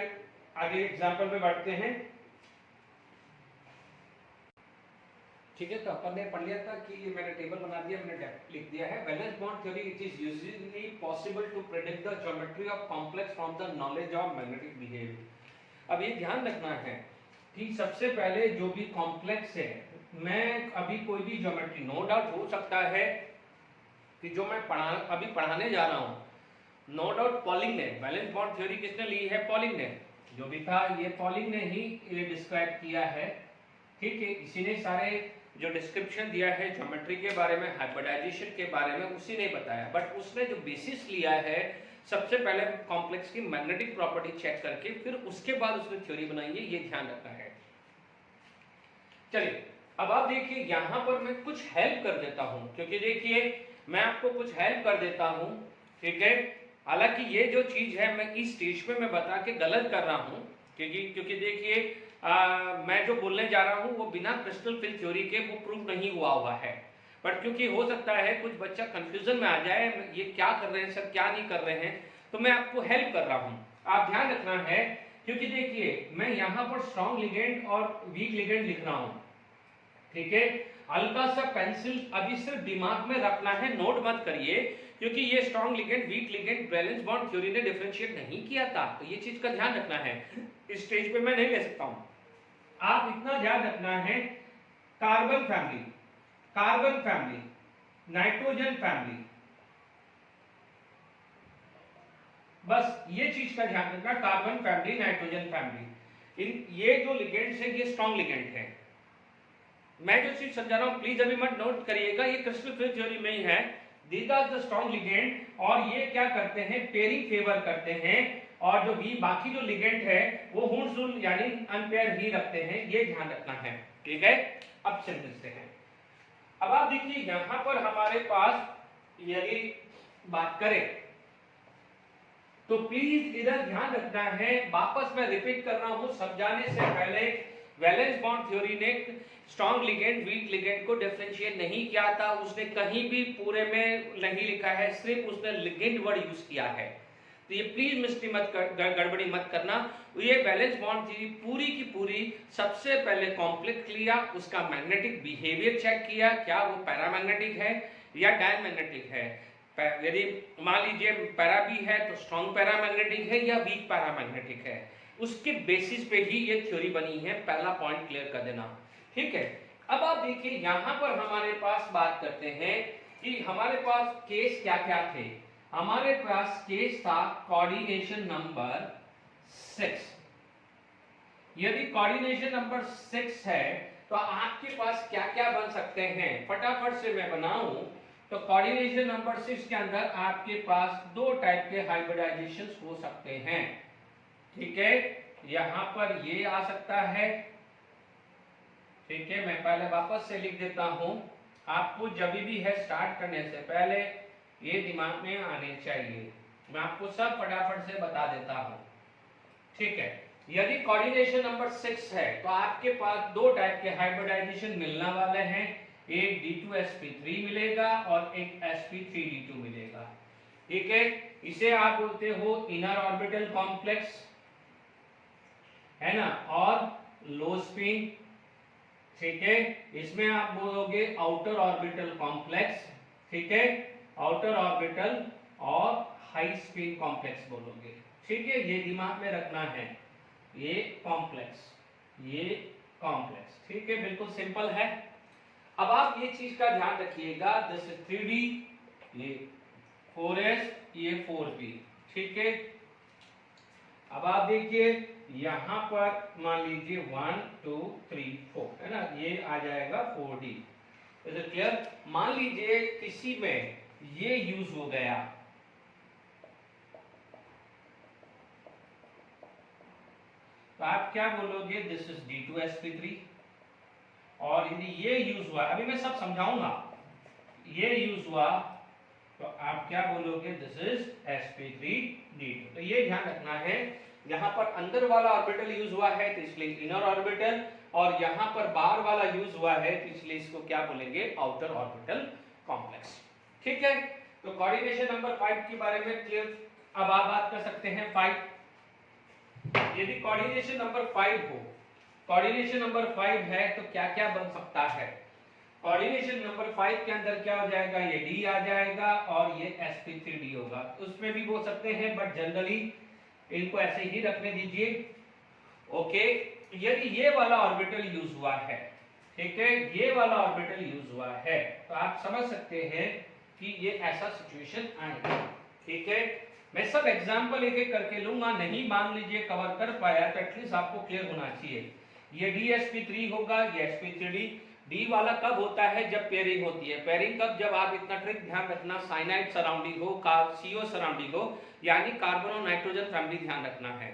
आगे एग्जांपल में बढ़ते हैं, ठीक है। तो अपन ने पढ़ लिया था कि ये मैंने टेबल बना दिया, मैंने लिख दिया है valence bond theory. It is usually possible to predict the geometry of complex from the knowledge of magnetic behaviour. अब ये ध्यान रखना है कि सबसे पहले जो भी कॉम्प्लेक्स है, मैं अभी कोई भी ज्योमेट्री, नो डाउट हो सकता है कि जो मैं अभी पढ़ाने जा रहा हूँ, नो डाउट पॉलिंग ने वैलेंस बॉन्ड थ्योरी किसने ली है, पॉलिंग ने, जो भी था ये पॉलिंग ने ही ये डिस्क्राइब किया है, ठीक है। इसी ने सारे जो डिस्क्रिप्शन दिया है ज्योमेट्री के बारे में, हाइब्रिडाइजेशन के बारे में, उसी ने बताया। बट उसने जो बेसिस लिया है, सबसे पहले कॉम्प्लेक्स की मैग्नेटिक प्रॉपर्टी चेक करके फिर उसके बाद उसने थ्योरी बनाई है, ये ध्यान रखना है। चलिए अब आप देखिए, यहां पर मैं कुछ हेल्प कर देता हूं, क्योंकि देखिए मैं आपको कुछ हेल्प कर देता हूं, ठीक है। हालांकि ये जो चीज है मैं इस स्टेज पे मैं बता के गलत कर रहा हूं, क्योंकि देखिए मैं जो बोलने जा रहा हूं वो बिना क्रिस्टल फिल थ्योरी के वो प्रूफ नहीं हुआ है। बट क्योंकि हो सकता है कुछ बच्चा कंफ्यूजन में आ जाए, ये क्या कर रहे हैं सर, क्या नहीं कर रहे हैं, तो मैं आपको हेल्प कर रहा हूं। आप ध्यान रखना है, क्योंकि देखिए मैं यहां पर स्ट्रॉन्ग लिगेंड और वीक लिगेंड लिख रहा हूं, ठीक है। हल्का सा पेंसिल अभी सिर्फ दिमाग में रखना है, नोट मत करिए, क्योंकि ये strong ligand weak ligand valence bond theory ने डिफरेंशिएट नहीं किया था, तो ये चीज का ध्यान रखना है। इस स्टेज पे मैं नहीं ले सकता हूं। आप इतना ध्यान रखना है, carbon family, carbon family, nitrogen family, बस ये चीज का ध्यान रखना, कार्बन फैमिली, नाइट्रोजन फैमिली, इन ये जो लिगेंड्स है ये स्ट्रॉन्ग लिगेंड है। मैं जो चीज समझा रहा हूं प्लीज अभी मत नोट करिएगा, ये क्रिस्टल फिल थ्योरी में ही है। These are the strong ligand, और ये क्या करते हैं, पेयरिंग फेवर करते हैं, और जो भी बाकी जो लिगेंड है वो हुंसुल यानी अनपेयर ही रखते हैं, ये ध्यान रखना है, ठीक है। अब समझते हैं, अब आप देखिए यहां पर हमारे पास यदि बात करें तो प्लीज इधर ध्यान रखना है, वापस मैं रिपीट कर रहा हूं समझाने से पहले, वैलेंस बॉन्ड थ्योरी ने स्ट्रॉन्ग लिगेंड वीक लिगेंड को डिफरेंशिएट नहीं किया था, उसने कहीं भी पूरे में नहीं लिखा है, सिर्फ उसने लिगेंड वर्ड यूज किया है। तो ये प्लीज मिस्टेक मत गड़बड़ी मत करना। ये वैलेंस बॉन्ड थ्योरी पूरी की पूरी सबसे पहले कॉम्प्लेक्स लिया, उसका मैग्नेटिक बिहेवियर चेक किया, क्या वो पैरामैग्नेटिक है या डायमैग्नेटिक है। यदि मान लीजिए पैरा भी है तो स्ट्रॉन्ग पैरामैग्नेटिक है या वीक पैरामैग्नेटिक है, उसके बेसिस पे ही ये थ्योरी बनी है। पहला पॉइंट क्लियर कर देना, ठीक है। अब आप देखिए यहां पर हमारे पास बात करते हैं कि हमारे पास केस क्या क्या थे। हमारे पास केस था कोऑर्डिनेशन नंबर 6। यदि कोऑर्डिनेशन नंबर 6 है तो आपके पास क्या क्या बन सकते हैं, फटाफट से मैं बनाऊं तो कोऑर्डिनेशन नंबर 6 के अंदर आपके पास दो टाइप के हाइब्रिडाइजेशंस हो सकते हैं, ठीक है। यहां पर ये आ सकता है, ठीक है। मैं पहले वापस से लिख देता हूं, आपको जब भी है स्टार्ट करने से पहले ये दिमाग में आने चाहिए, मैं आपको सब फटाफट से बता देता हूं, ठीक है। यदि कोऑर्डिनेशन नंबर 6 है तो आपके पास दो टाइप के हाइब्रिडाइजेशन मिलने वाले हैं, एक d2sp3 मिलेगा और एक sp3d2 मिलेगा, ठीक है। इसे आप बोलते हो इनर ऑर्बिटल कॉम्प्लेक्स, है ना, और लो स्पिन, ठीक है। इसमें आप बोलोगे आउटर ऑर्बिटल कॉम्प्लेक्स, ठीक है, आउटर ऑर्बिटल और हाई स्पिन कॉम्प्लेक्स बोलोगे, ठीक है। ये दिमाग में रखना है, ये कॉम्प्लेक्स, ये कॉम्प्लेक्स, ठीक है, बिल्कुल सिंपल है। अब आप ये चीज का ध्यान रखिएगा, जैसे 3D, ये 4s, ये 4p, ठीक है। अब आप देखिए यहां पर मान लीजिए 1 2 3 4 है ना, ये आ जाएगा 4D। Is it clear? मान लीजिए किसी में ये यूज हो गया, तो आप क्या बोलोगे? This is D2sp3। और यदि ये यूज हुआ, अभी मैं सब समझाऊंगा, ये यूज हुआ तो आप क्या बोलोगे? This is sp3d2। तो ये ध्यान रखना है, यहाँ पर अंदर वाला ऑर्बिटल यूज हुआ है तो इसलिए इनर ऑर्बिटल, और यहाँ पर बाहर वाला यूज हुआ है तो इसलिए इसको क्या बोलेंगे? Outer orbital complex. ठीक है, तो कोऑर्डिनेशन नंबर 5 के बारे में क्लियर। अब आप बात कर सकते हैं 5। यदि कोऑर्डिनेशन नंबर 5 हो, कोऑर्डिनेशन नंबर 5 है तो क्या क्या बन सकता है? कोऑर्डिनेशन नंबर 5 के अंदर क्या हो जाएगा? ये D आ जाएगा और ये sp3d होगा। उसमें भी बोल सकते हैं बट जनरली इनको ऐसे ही रखने दीजिए। ओके, यदि ये वाला ऑर्बिटल यूज हुआ है, ठीक है, ये वाला ऑर्बिटल यूज हुआ है, तो आप समझ सकते हैं कि ये ऐसा सिचुएशन आएगा। ठीक है, मैं सब एग्जांपल एक एक करके लूंगा, नहीं मान लीजिए कवर कर पाया तो एटलीस्ट आपको क्लियर होना चाहिए। ये dsp3 होगा, ये sp3d। डी वाला कब होता है? जब पेयरिंग होती है। पेयरिंग कब? जब आप इतना ट्रिक ध्यान रखना, साइनाइड सराउंडिंग हो, CO सराउंडिंग हो, यानी कार्बन और नाइट्रोजन फैमिली ध्यान रखना है,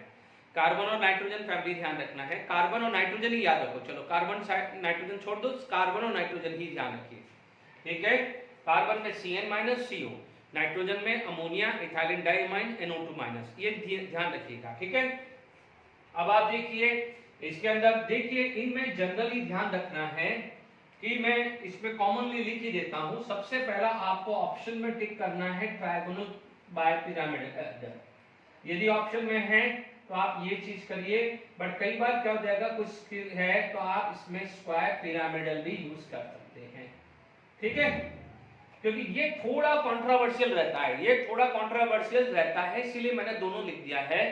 कार्बन और नाइट्रोजन फैमिली ध्यान रखना है। कार्बन और नाइट्रोजन ही याद रखो, चलो कार्बन नाइट्रोजन छोड़ दो, कार्बन और नाइट्रोजन ही ध्यान रखिए। ठीक है, कार्बन में CN-CO, नाइट्रोजन में अमोनिया, इथाइलिन डाइमाइन, NO2-, ये ध्यान रखिएगा। ठीक है, अब आप देखिए इसके अंदर, देखिए इनमें जनरली ध्यान रखना है कि मैं इसमें कॉमनली लिख ही देता हूं। सबसे पहला आपको ऑप्शन में टिक करना है ट्रायगोनल बायपिरामिडल। यदि ऑप्शन में है तो आप ये चीज करिए, बट कई बार क्या हो जाएगा, कुछ है तो आप इसमें स्क्वायर पिरामिडल भी यूज कर सकते हैं। ठीक है, क्योंकि ये थोड़ा कंट्रोवर्शियल रहता है, ये थोड़ा कंट्रोवर्शियल रहता है, इसीलिए मैंने दोनों लिख दिया है।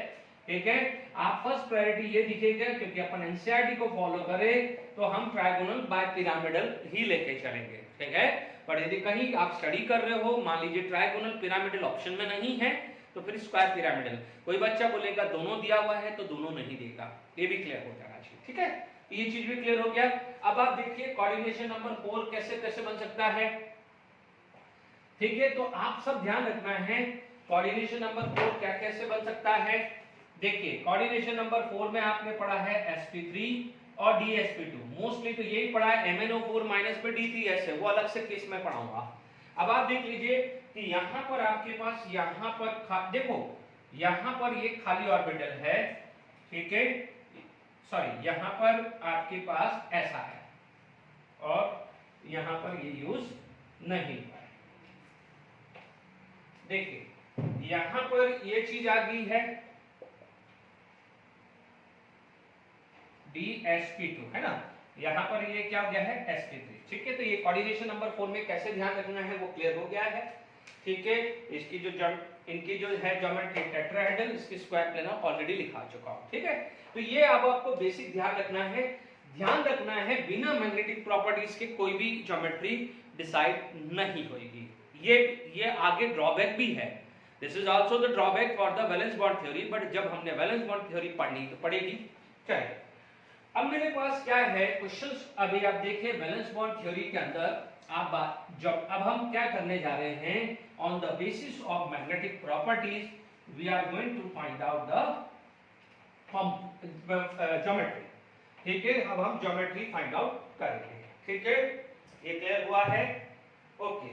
ठीक है, आप फर्स्ट प्रायोरिटी ये दिखेगा क्योंकि अपन एनसीईआरटी को फॉलो करें तो हम ट्रायगोनल बायपिरामिडल ही लेके चलेंगे। ठीक है, पर यदि कहीं आप स्टडी कर रहे हो, मान लीजिए ट्रायगोनल पिरामिडल ऑप्शन में नहीं है तो फिर स्क्वायर पिरामिडल। कोई बच्चा बोलेगा दोनों दिया हुआ है तो दोनों नहीं देगा, ये भी क्लियर हो जाना चाहिए। ठीक है, ये चीज भी क्लियर हो गया। अब आप देखिए कोऑर्डिनेशन नंबर 4 कैसे कैसे बन सकता है। ठीक है, तो आप सब ध्यान रखना है कोऑर्डिनेशन नंबर 4 क्या कैसे बन सकता है। देखिए कोऑर्डिनेशन नंबर 4 में आपने पढ़ा है sp3 और dsp2, मोस्टली तो यही पढ़ा है। MnO4- पे D3s है, वो अलग से केस में पढ़ाऊंगा। अब आप देख लीजिए कि यहाँ पर आपके पास, यहाँ पर देखो यहाँ पर ये खाली ऑर्बिटल है। ठीक है, सॉरी, यहाँ पर आपके पास ऐसा है और यहाँ पर ये यूज नहीं हुआ है। देखिए यहाँ पर ये चीज आ गई है dsp2, है ना, यहाँ पर ये क्या हो गया है sp3। ठीक है, तो ये कोऑर्डिनेशन नंबर 4 में कैसे ध्यान रखना है वो क्लियर हो गया है। ठीक है, इसकी जो इनकी जो है ज्योमेट्री टेट्राहेड्रल, इसकी स्क्वायर प्लेनर ऑलरेडी लिखा चुका हूं। ठीक है, तो ये अब आपको बेसिक ध्यान रखना है। ध्यान रखना है बिना मैग्नेटिक प्रॉपर्टीज के कोई भी ज्योमेट्री डिसाइड नहीं होगी। ये आगे ड्रॉबैक भी है, this is also the drawback for the valence bond theory, but जब हमने वैलेंस बॉन्ड थ्योरी पढ़नी तो पड़ेगी। चलिए अब मेरे पास क्या है क्वेश्चंस, अभी आप देखिए वैलेंस बॉन्ड थ्योरी के अंदर आप जब अब हम क्या करने जा रहे हैं, on the basis of magnetic properties we are going to find out the geometry. ठीक है, अब हम ज्योमेट्री फाइंड आउट करेंगे। ठीक है, ये क्लियर हुआ है। ओके,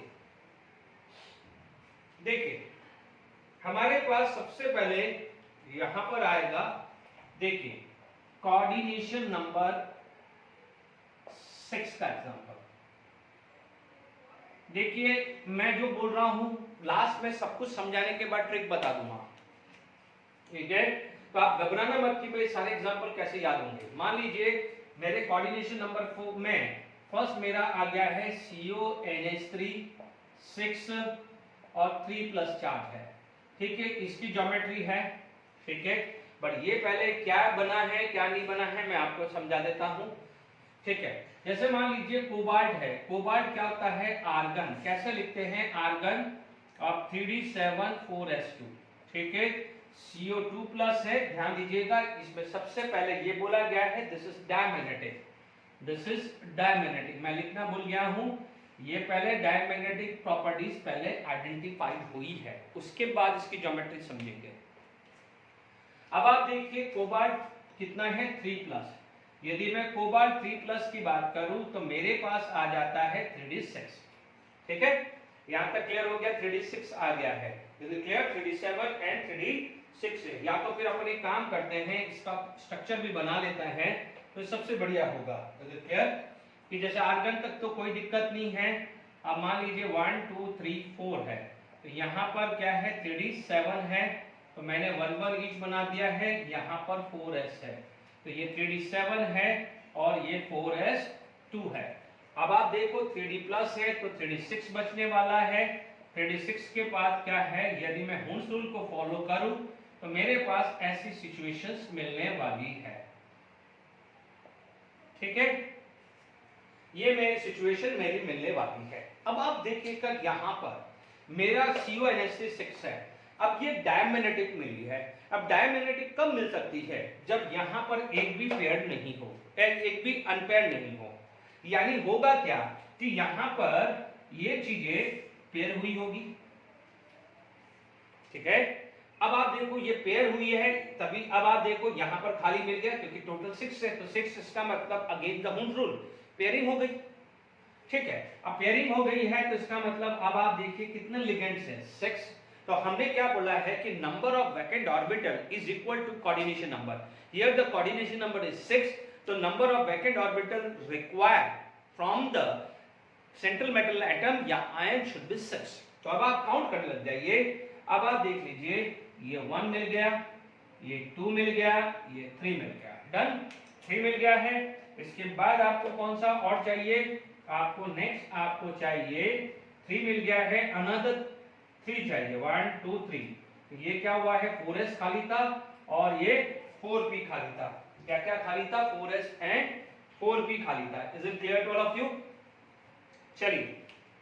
देखिए हमारे पास सबसे पहले यहां पर आएगा, देखिए कोऑर्डिनेशन नंबर 6 का एग्जांपल। देखिए मैं जो बोल रहा हूं लास्ट में सब कुछ समझाने के बाद ट्रिक बता दूंगा। ठीक है, तो आप घबराना मत कि भाई सारे एग्जांपल कैसे याद होंगे। मान लीजिए मेरे कोऑर्डिनेशन नंबर 4 में फर्स्ट मेरा आ गया है CONH3 6 और 3 प्लस चार्ज है। ठीक है, इसकी ज्योमेट्री है। ठीक है, बट ये पहले क्या बना है क्या नहीं बना है मैं आपको समझा देता हूं। ठीक है, जैसे मान लीजिए कोबाल्ट है, कोबाल्ट क्या होता है, आर्गन। कैसे लिखते हैं, आर्गन और 3d7 4s2। ठीक है, CO2 प्लस है, ध्यान दीजिएगा इसमें सबसे पहले ये बोला गया है this is diamagnetic, this is diamagnetic. मैं लिखना भूल गया हूं, ये पहले डायमैग्नेटिक प्रॉपर्टीज पहले आइडेंटिफाइड हुई है, उसके बाद इसकी ज्योमेट्री समझेंगे। अब आप देखिए कोबाल्ट कितना है 3+। यदि मैं कोबाल्ट 3+ की बात करूं तो मेरे पास आ जाता है 3d6। ठीक है, यहां तक क्लियर हो गया। 3d6 आ गया है, क्लियर। 3d7 एंड 3d6 है। या तो फिर अपन एक काम करते हैं, इसका स्ट्रक्चर भी बना लेता है तो सबसे बढ़िया होगा। क्लियर कि जैसे आर्गन तक तो कोई दिक्कत नहीं है। अब मान लीजिए 1 2 3 4 है, तो यहाँ पर क्या है 3d7 है, तो मैंने 1 1 ईच बना दिया है। यहाँ पर 4s है, तो ये 3d7 है और ये 4s2 है। अब आप देखो 3d+ है तो 3d6 बचने वाला है। 3d6 के बाद क्या है, यदि मैं हुंस रूल को फॉलो करूं तो मेरे पास ऐसी सिचुएशंस मिलने वाली है। ठीक है, ये मेरी सिचुएशन मेरी मिलने वाली है। अब आप देखिएगा यहाँ पर मेरा CONH6 है। अब ये डायमैग्नेटिक मिली है। अब डायमैग्नेटिक कब मिल सकती है, जब यहाँ पर एक भी पेयर्ड नहीं हो, एक भी अनपेयर्ड नहीं हो। यानी होगा क्या कि यहाँ पर ये चीजें पेयर हुई होगी। ठीक है, अब आप देखो ये पेयर हुई है तभी। अब आप देखो यहाँ पर खाली मिल गया क्योंकि टोटल 6 है, तो 6 इसका मतलब अगेन द हुंस रूल पेयरिंग हो गई। ठीक है, अब पेयरिंग हो गई है तो इसका मतलब अब आप देखिए कितने लिगेंड्स हैं 6। तो हमने क्या बोला है कि number of vacant orbital is equal to coordination number. Here the coordination number is 6, तो number of vacant orbital required from the central metal atom या आयन शुड बी 6। तो अब आप काउंट करने लग जाइए। अब आप देख लीजिए ये 1 मिल गया, ये 2 मिल गया, ये 3 मिल गया। डन, 3 मिल गया है। इसके बाद आपको कौन सा और चाहिए, आपको नेक्स्ट आपको चाहिए 3 मिल गया है, अनदर 3 चाहिए, 1 2 3। तो ये क्या हुआ है 4s खाली था और ये 4p खाली था। क्या क्या खाली था, 4s एंड 4p खाली था। Is it clear to all of you? चलिए,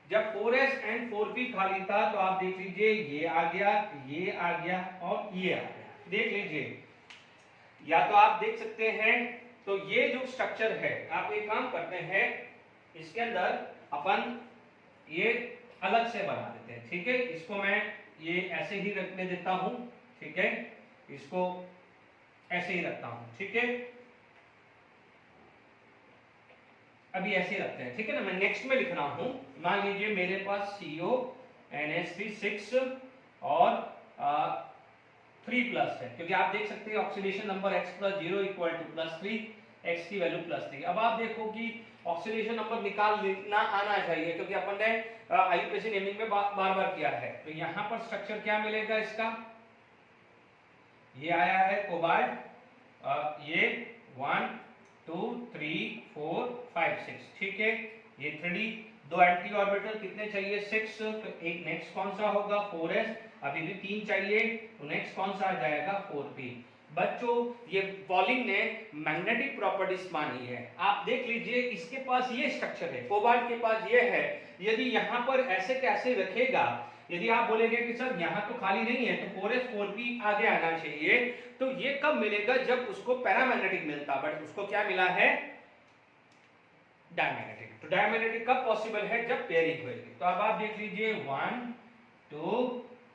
जब 4s एंड 4p खाली था तो आप देख लीजिए ये आ गया, ये आ गया और ये आ गया। देख लीजिए, या तो आप देख सकते हैं, तो ये जो स्ट्रक्चर है, आप एक काम करते हैं, इसके अंदर अपन ये अलग से बना देते हैं। ठीक है, इसको मैं ये ऐसे ही रखने देता हूं। ठीक है, इसको ऐसे ही रखता हूं। ठीक है, अभी ऐसे रखते हैं। ठीक है ना, मैं नेक्स्ट में लिख रहा हूं। मान लीजिए मेरे पास CONH3 6 और 3+ है, क्योंकि आप देख सकते हैं ऑक्सीडेशन नंबर x + 0 = +3, x की वैल्यू +3। अब आप देखो कि ऑक्सीडेशन नंबर निकालना आना चाहिए, क्योंकि अपन ने IUPAC नेमिंग में बार बार किया है। तो यहाँ पर स्ट्रक्चर क्या मिलेगा इसका, ये आया है कोबाल्ट, ये 1 2 3 4 5 6। ठीक है, ये 3D, 2 एंटी ऑर्बिटल कितने चाहिए 6, तो एक नेक्स्ट कौन सा होगा 4s, अभी भी 3 चाहिए, तो नेक्स्ट कौन सा आ जाएगा 4p। बच्चों, ये पॉलिंग ने मैग्नेटिक प्रॉपर्टीज मानी है। आप देख लीजिए, इसके पास ये स्ट्रक्चर है, कोबाल्ट के पास ये है। यदि यहाँ पर ऐसे कैसे रखेगा, यदि आप बोलेंगे कि सर यहाँ तो खाली नहीं है, तो 4s 4p आगे आना चाहिए, तो ये कब मिलेगा, जब उसको पैरामैग्नेटिक मिलता, बट उसको क्या मिला है डायमैग्नेटिक। तो डायमैग्नेटिक कब पॉसिबल है, जब पेयरिंग होगी। तो अब आप देख लीजिए 1 2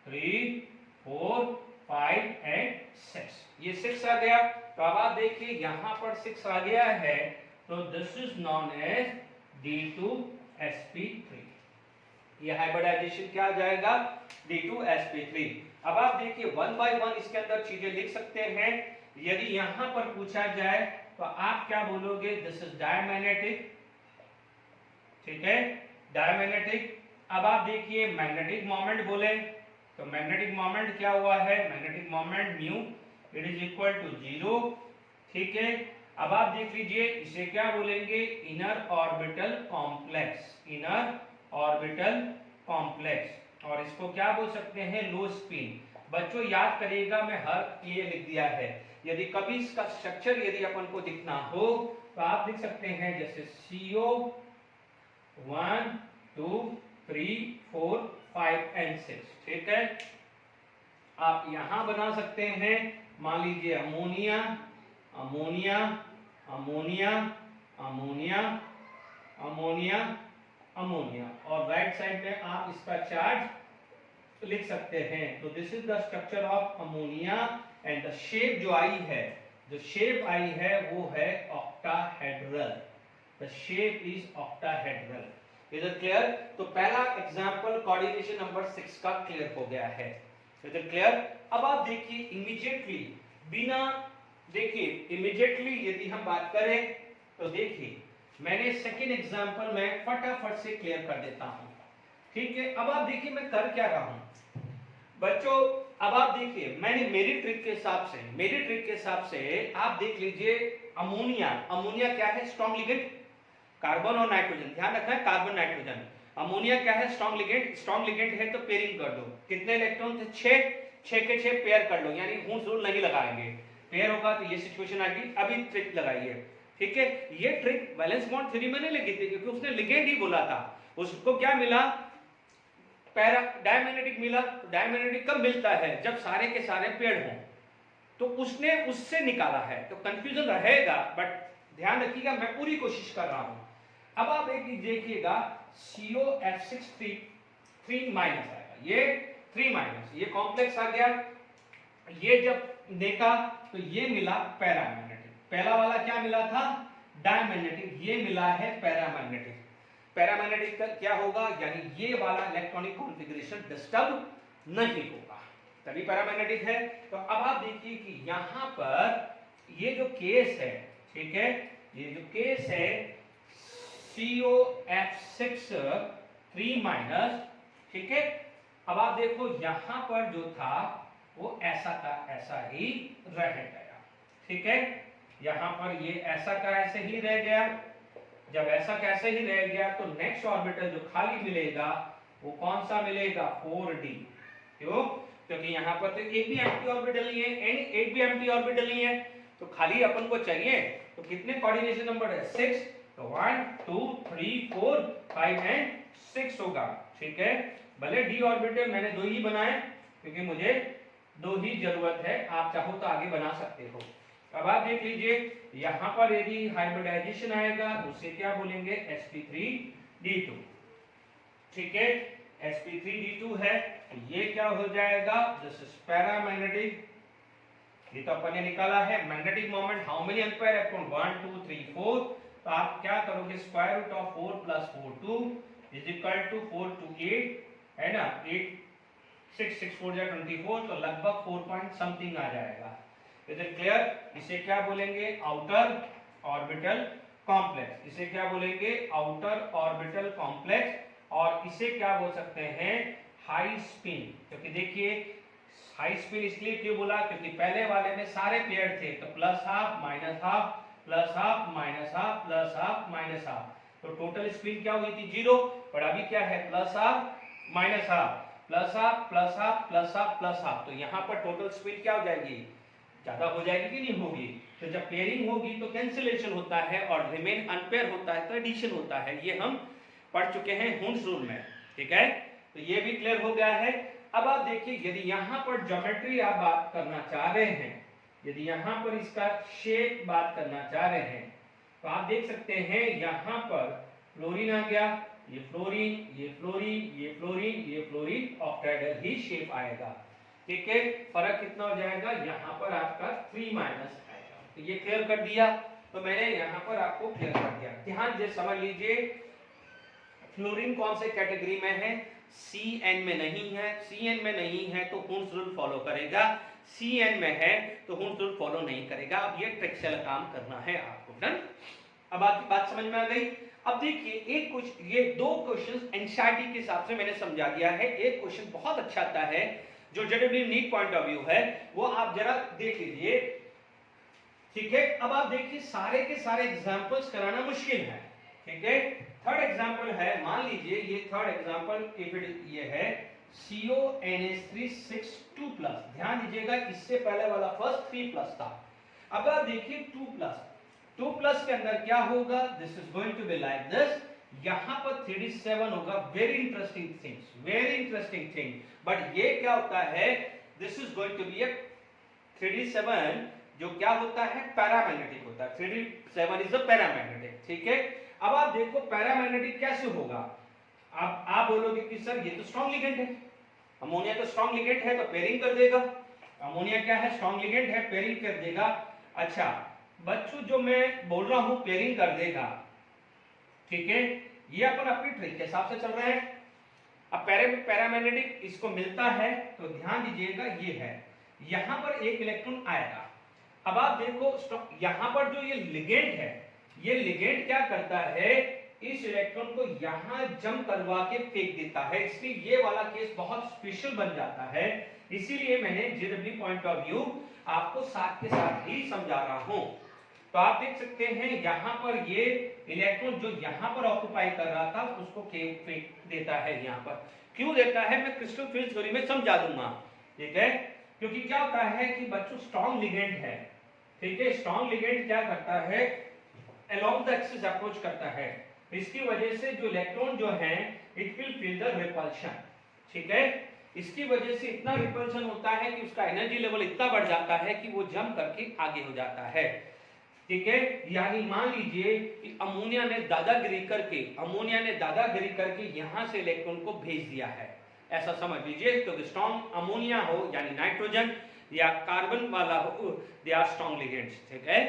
3 4 5 एंड 6, ये 6 आ गया। तो अब आप देखिए यहाँ पर 6 आ गया है, तो this is known as D2sp3। ये हाइब्रिडाइजेशन क्या आ जाएगा D2sp3। अब आप देखिए 1 by 1 इसके अंदर चीजें लिख सकते हैं। यदि यहाँ पर पूछा जाए तो आप क्या बोलोगे, दिस इज डायमैग्नेटिक। ठीक है, डायमैग्नेटिक। अब आप देखिए मैग्नेटिक मोमेंट बोले तो मैग्नेटिक मोमेंट क्या हुआ है, magnetic moment mu it is equal to 0। ठीक है, अब आप देख लीजिए इसे क्या बोलेंगे, inner orbital complex, inner orbital complex, और इसको क्या बोल सकते हैं, लो स्पिन। बच्चों याद करिएगा, मैं हर ये लिख दिया है। यदि कभी इसका स्ट्रक्चर यदि अपन को दिखना हो तो आप लिख सकते हैं जैसे CO 1 2 3 4 5 एंड 6। ठीक है, आप यहां बना सकते हैं, मान लीजिए ammonia ammonia ammonia ammonia ammonia ammonia, और राइट साइड में आप इसका चार्ज लिख सकते हैं। तो this is the structure of ammonia and the shape जो आई है, जो शेप आई है वो है octahedral. The shape is octahedral. Is it clear? तो पहला एग्जांपल कोऑर्डिनेशन नंबर 6 का क्लियर हो गया है। Is it clear? अब आप देखिए इमीडिएटली, बिना देखिए इमीडिएटली यदि हम बात करें तो देखिए मैंने सेकेंड एग्जांपल में फटाफट से क्लियर कर देता हूं। ठीक है, अब आप देखिए मैं कर क्या रहा हूं बच्चों। अब आप देखिए मैंने मेरी ट्रिक के हिसाब से आप देख लीजिए अमोनिया क्या है? स्ट्रॉन्ग लिगेंड, कार्बन और नाइट्रोजन, ध्यान रखना है कार्बन नाइट्रोजन। अमोनिया क्या है? स्ट्रॉन्ग लिगेंड है तो पेयरिंग कर दो। कितने इलेक्ट्रॉन थे? 6 के 6 पेयर कर लो, यानी हूंस रूल नहीं लगाएंगे। पेयर होगा तो ये सिचुएशन आएगी। अभी ट्रिक लगाइए, ठीक है। ये ट्रिक वैलेंस बॉन्ड थ्योरी में नहीं लगी थी क्योंकि उसने लिगेंड ही बोला था। उसको क्या मिला? पैरा डायमैग्नेटिक मिला। तो डायमैग्नेटिक कब मिलता है? जब सारे के सारे पेड़ हों। तो उसने उससे निकाला है, तो कंफ्यूजन रहेगा, बट ध्यान रखिएगा मैं पूरी कोशिश कर रहा हूं। अब आप एक देखिएगा COF6 3 माइनस आएगा, ये 3 माइनस, ये कॉम्प्लेक्स आ गया। ये जब देखा तो ये मिला पैरामैग्नेटिक। पहला वाला क्या मिला था? डायमैग्नेटिक, ये मिला है पैरामैग्नेटिक। पैरामैग्नेटिक का क्या होगा? यानी ये वाला इलेक्ट्रॉनिक कॉन्फ़िगरेशन डिस्टर्ब नहीं होगा, तभी पैरामैग्नेटिक है। तो अब आप देखिए कि यहां पर ये जो केस है, ठीक है, ये जो केस है COF6 3 माइनस, ठीक है। अब आप देखो यहां पर जो था वो ऐसा का ऐसा ही रह गया, ठीक है। यहां पर ये ऐसा का ऐसे ही रह गया। जब ऐसा कैसे ही रह गया तो नेक्स्ट ऑर्बिटल जो खाली मिलेगा वो कौन सा मिलेगा? 4d। क्यों? क्योंकि यहां पर तो एक भी एम्प्टी ऑर्बिटल नहीं है, एक भी एम्प्टी ऑर्बिटल नहीं है, तो खाली अपन को चाहिए। तो कितने कोऑर्डिनेशन नंबर है? 6। तो 1 2 3 4 5 एंड 6 होगा, ठीक है। भले d ऑर्बिटल मैंने 2 ही बनाए क्योंकि मुझे 2 ही जरूरत है, आप चाहो तो आगे बना सकते हो। अब आप देख लीजिए यहां पर यदि हाइब्रिडाइजेशन आएगा उसे क्या बोलेंगे? sp3d2, ठीक है। sp3d2 है तो ये क्या हो जाएगा? This is paramagnetic. ये तो अपन ने निकाला है magnetic moment, how many ampere upon 1 2 3 4। तो आप क्या करोगे? Square root of 4 + 4 2 is equal to 4 to 8 है ना, 8 6 6 4 जा 24, तो लगभग 4 पॉइंट समथिंग आ जाएगा। Is it clear? इसे क्या बोलेंगे? Outer orbital complex. इसे क्या बोलेंगे? Outer orbital complex. और इसे क्या बोल सकते हैं? High spin. क्योंकि देखिए हाई स्पिन इसलिए क्यों बोला? क्योंकि पहले वाले में सारे पेयर थे, तो +½ -½ +½ -½ +½ -½ तो टोटल स्पिन क्या हुई थी? 0। पर अभी क्या है? +½ -½ +½ +½ +½ +½ तो यहाँ पर टोटल स्पिन क्या हो जाएगी? ज्यादा हो जाएगी कि नहीं होगी? तो जब पेयरिंग होगी तो कैंसिलेशन होता है और रिमेन अनपेयर होता है तो एडिशन होता है। ये हम पढ़ चुके हैं हुंस रूल में, ठीक है। तो ये भी क्लियर हो गया है। अब आप देखिए यदि यहां पर ज्योमेट्री आप बात करना चाह रहे हैं, यदि यहां पर इसका शेप बात करना चाह रहे हैं, तो आप देख सकते हैं यहां पर फ्लोरीन आ गया, ये फ्लोरीन, ये फ्लोरीन, ये फ्लोरीन, ये फ्लोरीन, ऑक्टाहेड्रल ही शेप आएगा, ठीक है। फर्क कितना हो जाएगा? यहाँ पर आपका 3 माइनस आएगा। तो ये क्लियर कर दिया। तो मैंने यहाँ पर आपको क्लियर कर दिया। ध्यान से समझ लीजिए फ्लोरीन कौन से कैटेगरी में है? Cn में नहीं है। Cn में नहीं है तो हुंस रूल फॉलो करेगा, Cn में है तो हुंस रूल फॉलो नहीं करेगा। अब ये ट्रिक से काम करना है आपको। डन? अब आपकी बात समझ में आ गई। अब देखिए एक कुछ ये 2 क्वेश्चंस एनसीईआरटी के हिसाब से मैंने समझा दिया है। एक क्वेश्चन बहुत अच्छा आता है जो जेडब्ल्यू नीट पॉइंट ऑफ व्यू है, वो आप जरा देख लीजिए, ठीक है। अब आप देखिए सारे के सारे एग्जांपल्स कराना मुश्किल है, ठीक है। थर्ड एग्जांपल है, मान लीजिए ये थर्ड एग्जांपल ये है CONH3 6 2+। ध्यान दीजिएगा इससे पहले वाला फर्स्ट 3+ था। अब आप देखिए 2+ के अंदर क्या होगा? This is going to be like this. यहां पर 37 होगा। Very interesting thing. बट ये क्या होता है? This is going to be 37 जो क्या होता है? पैरामैग्नेटिक होता है। 37 इज अ पैरामैग्नेटिक, ठीक है। अब आप देखो पैरामैग्नेटिक कैसे होगा? आप बोलोगे कि सर ये तो स्ट्रॉन्ग लिगेंड है, अमोनिया तो स्ट्रॉन्ग लिगेंड है तो पेयरिंग कर देगा। अमोनिया क्या है, स्ट्रॉन्ग लिगेंड है, पेयरिंग कर देगा। अच्छा बच्चों जो मैं बोल रहा हूं पेयरिंग कर देगा, ठीक है, ये अपन अपनी ट्रिक के हिसाब से चल रहे हैं। अब पैरामैग्नेटिक इसको मिलता है तो ध्यान दीजिएगा ये है, यहां पर एक इलेक्ट्रॉन आएगा। अब आप देखो यहां पर जो ये लिगेंड है, ये लिगेंड क्या करता है, इस इलेक्ट्रॉन को यहां जंप करवा के फेंक देता है, इसलिए ये वाला केस बहुत स्पेशल बन जाता है। इसीलिए मैंने जेडब्ल्यू पॉइंट ऑफ व्यू आपको साथ के साथ ही समझा रहा हूं। तो आप देख सकते हैं यहां पर ये इलेक्ट्रॉन जो यहां पर ऑक्युपाई कर रहा था उसको फेंक देता है। यहां पर क्यों देता है मैं क्रिस्टल फील्ड थ्योरी में समझा दूंगा, ठीक है। क्योंकि क्या होता है कि बच्चों स्ट्रॉन्ग लिगेंड है, ठीक है, स्ट्रॉन्ग लिगेंड क्या करता है, अलोंग द एक्सिस अप्रोच करता है, इसकी वजह से जो इलेक्ट्रॉन जो है it will feel the repulsion, ठीक है। इसकी वजह से इतना रिपल्शन होता है कि उसका एनर्जी लेवल इतना बढ़ जाता है कि वो जंप करके आगे हो जाता है, ठीक है। यानी मान लीजिए कि अमोनिया ने दादागिरी करके यहां से इलेक्ट्रॉन को भेज दिया है, ऐसा समझ लीजिए। तो स्ट्रॉन्ग अमोनिया हो यानी नाइट्रोजन या कार्बन वाला हो, दे आर स्ट्रॉन्ग लिगेंड्स, ठीक है।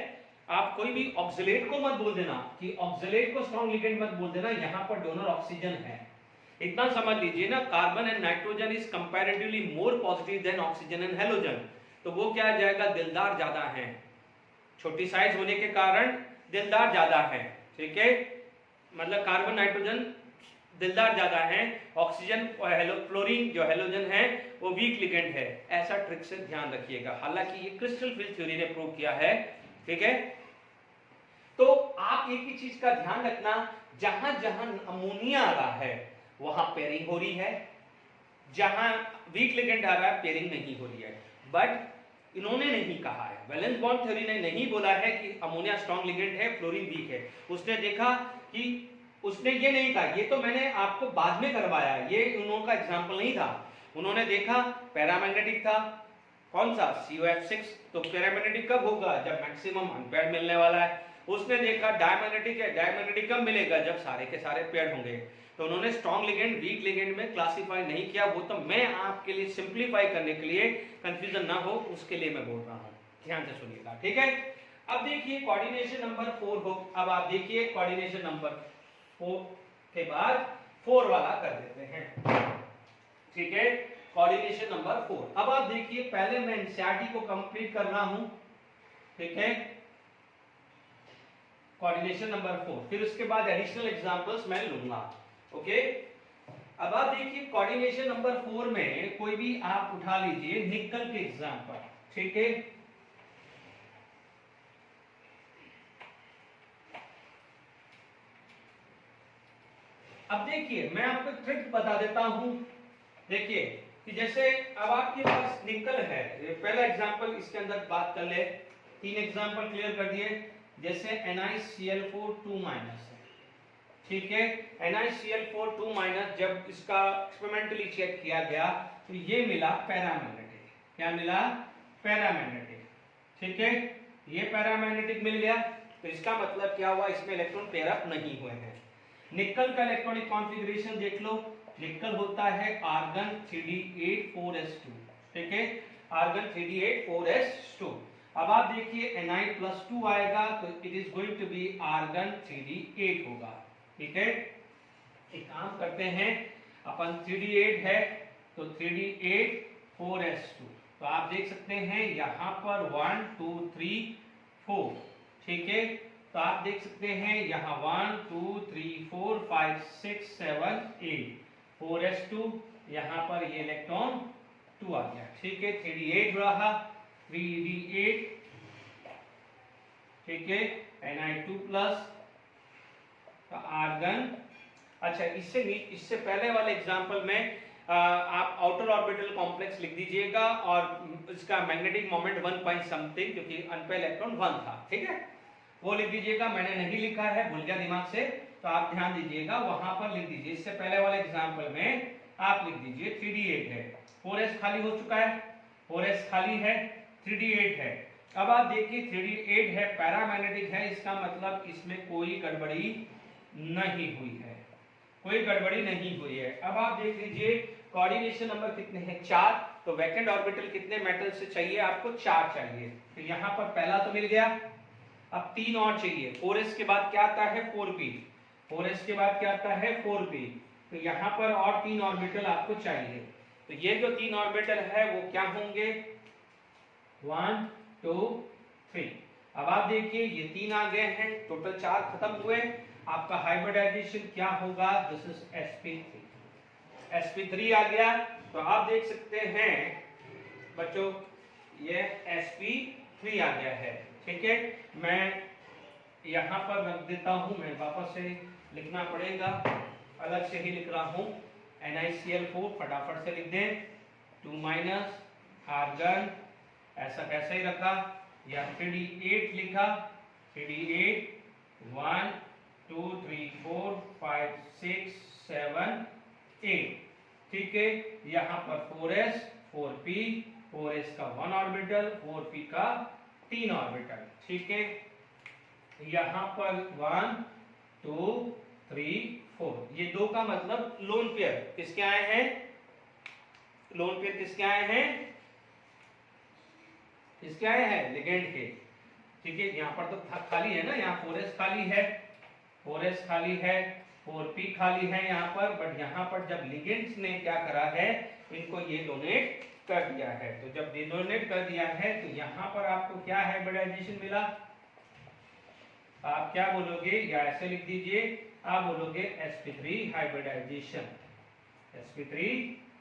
आप कोई भी ऑक्सिलेट को मत बोल देना कि ऑक्सिलेट को स्ट्रॉन्ग लिगेंड मत बोल देना, यहां पर डोनर ऑक्सीजन है, इतना समझ लीजिए ना। Carbon and nitrogen is comparatively more positive than oxygen and halogen, तो वो क्या आ जाएगा, दिलदार ज्यादा है, छोटी साइज होने के कारण दिलदार ज्यादा है, ठीक है। मतलब कार्बन नाइट्रोजन दिलदार ज्यादा है, ऑक्सीजन फ्लोरीन जो हेलोजन है वो वीक लिगेंड है, ऐसा ट्रिक से ध्यान रखिएगा। हालांकि ये क्रिस्टल फील्ड थ्योरी ने प्रूव किया है, ठीक है। तो आप एक ही चीज का ध्यान रखना, जहां जहां अमोनिया आ रहा है वहां पेयरिंग हो रही है, जहां वीक लिगेंड आ रहा है पेयरिंग नहीं हो रही है। बट इन्होंने नहीं कहा है, वैलेंस बॉन्ड थ्योरी ने नहीं बोला है कि अमोनिया स्ट्रॉन्ग लिगेंड है फ्लोरीन वीक है। उसने देखा कि उसने ये नहीं कहा, ये तो मैंने आपको बाद में करवाया, ये उन का एग्जाम्पल नहीं था। उन्होंने देखा पैरामैग्नेटिक था, कौन सा COF6, तो पैरामैग्नेटिक कब होगा, जब मैक्सिमम अनपेयर्ड मिलने वाला है। उसने देखा डायमैग्नेटिक है, डायमैग्नेटिक कब मिलेगा, जब सारे के सारे पेयर्ड होंगे। तो उन्होंने स्ट्रॉन्ग लिगेंड वीक लिगेंड में क्लासिफाई नहीं किया, वो तो मैं आपके लिए सिंप्लीफाई करने के लिए, कंफ्यूजन ना हो उसके लिए मैं बोल रहा हूं, ध्यान से सुनिएगा, ठीक है। अब देखिए कोऑर्डिनेशन नंबर 4 हो, अब आप देखिए कोऑर्डिनेशन नंबर 4 के बाद 4 वाला कर देते हैं, ठीक है। कोऑर्डिनेशन नंबर 4, अब आप देखिए पहले मैं एनसीईआरटी को कंप्लीट कर रहा हूं, ठीक है, कोऑर्डिनेशन नंबर 4, फिर उसके बाद एडिशनल एग्जांपल्स मैं लूंगा, ओके। अब आप देखिए कोऑर्डिनेशन नंबर 4 में कोई भी आप उठा लीजिए निकल के एग्जांपल, ठीक है। अब देखिए मैं आपको ट्रिक बता देता हूं, देखिए कि जैसे अब आपके पास निकल है, पहला एग्जांपल इसके अंदर बात कर ले, 3 एग्जांपल क्लियर कर दिए। जैसे NiCl4 2- है, ठीक है, NiCl4 2- जब इसका एक्सपेरिमेंटली चेक किया गया तो ये मिला पैरामैग्नेटिक, क्या मिला, पैरामैग्नेटिक, ठीक है, ये पैरामैग्नेटिक मिल गया। तो इसका मतलब क्या हुआ, इसमें इलेक्ट्रॉन पेयर अप नहीं हुए हैं। निकल का इलेक्ट्रॉनिक कॉन्फ़िगरेशन देख लो, निकल होता है आर्गन 3d8 4s2, ठीक है, आर्गन 3d8 4s2। अब आप देखिए Ni+2 आएगा तो it is going to be argon 3d8 होगा, ठीक है। एक काम करते हैं अपन, 3d8 है तो 3d8 4s2, तो आप देख सकते हैं यहां पर 1 2 3 4, ठीक है। तो आप देख सकते हैं यहाँ 1 2 3 4 5 6 7 8 4s2, यहाँ पर ये इलेक्ट्रॉन 2 आ गया, ठीक है, 3d8 रहा, 3d8, ठीक है, Ni2+ आर्गन। अच्छा इससे पहले वाले एग्जांपल में आप आउटर ऑर्बिटल कॉम्प्लेक्स लिख दीजिएगा और इसका मैग्नेटिक मोमेंट 1 पॉइंट समथिंग, क्योंकि अनपेयर्ड इलेक्ट्रॉन 1 था, ठीक है, वो लिख दीजिएगा। मैंने नहीं लिखा है, भूल गया दिमाग से, तो आप ध्यान दीजिएगा, वहां पर लिख दीजिए। इससे पहले वाले एग्जांपल में आप लिख दीजिए 3d8 है, 4s खाली हो चुका है, 4s खाली है, 3d8 है। अब आप देखिए 3d8 है, पैरामैग्नेटिक है, इसका मतलब इसमें कोई गड़बड़ी नहीं हुई है, कोई गड़बड़ी नहीं हुई है। अब आप देख लीजिए कोऑर्डिनेशन नंबर कितने हैं, 4। तो वैकेंट ऑर्बिटल कितने मेटल से चाहिए आपको, 4 चाहिए। तो यहाँ पर पहला तो मिल गया, अब 3 और चाहिए। 4s के बाद क्या आता है, 4p। 4s के बाद क्या आता है, 4p। तो यहाँ पर और 3 ऑर्बिटल आपको चाहिए। तो ये जो 3 ऑर्बिटल है वो क्या होंगे, 1 2 3। अब आप देखिए ये 3 आ गए हैं, टोटल 4 खत्म हुए। आपका हाइब्रिडाइजेशन क्या होगा, दिस इज sp3। sp3 आ गया। तो आप देख सकते हैं बच्चों ये sp3 आ गया है। ठीक है, मैं यहाँ पर रख देता हूँ, मैं वापस से लिखना पड़ेगा, अलग से ही लिख रहा हूँ। NiCl4 फटाफट से लिख दें, 2- आर्गन, ऐसा कैसे ही रखा, या 3d8 लिखा, 3d8 1 2 3 4 5 6 7 8। ठीक है, यहाँ पर 4s 4p, 4s का 1 ऑर्बिटल, 4p का 3 ऑर्बिटल। ठीक है, यहाँ पर 1 2 3 4, ये 2 का मतलब लोन पेयर किसके आए हैं, लोन पेयर किसके आए हैं, किसके आए हैं, लिगेंड के। ठीक है, यहाँ पर तो खाली है ना, यहाँ 4s खाली है, 4s खाली है, 4p खाली है यहाँ पर, बट यहाँ पर जब लिगेंड्स ने क्या करा है, इनको ये डोनेट कर दिया है। तो जब डोनेट कर दिया है तो यहाँ पर आपको क्या हाइब्रिडाइजेशन मिला, आप क्या बोलोगे, या ऐसे लिख दीजिए, आप बोलोगे sp3 हाइब्रिडाइजेशन, sp3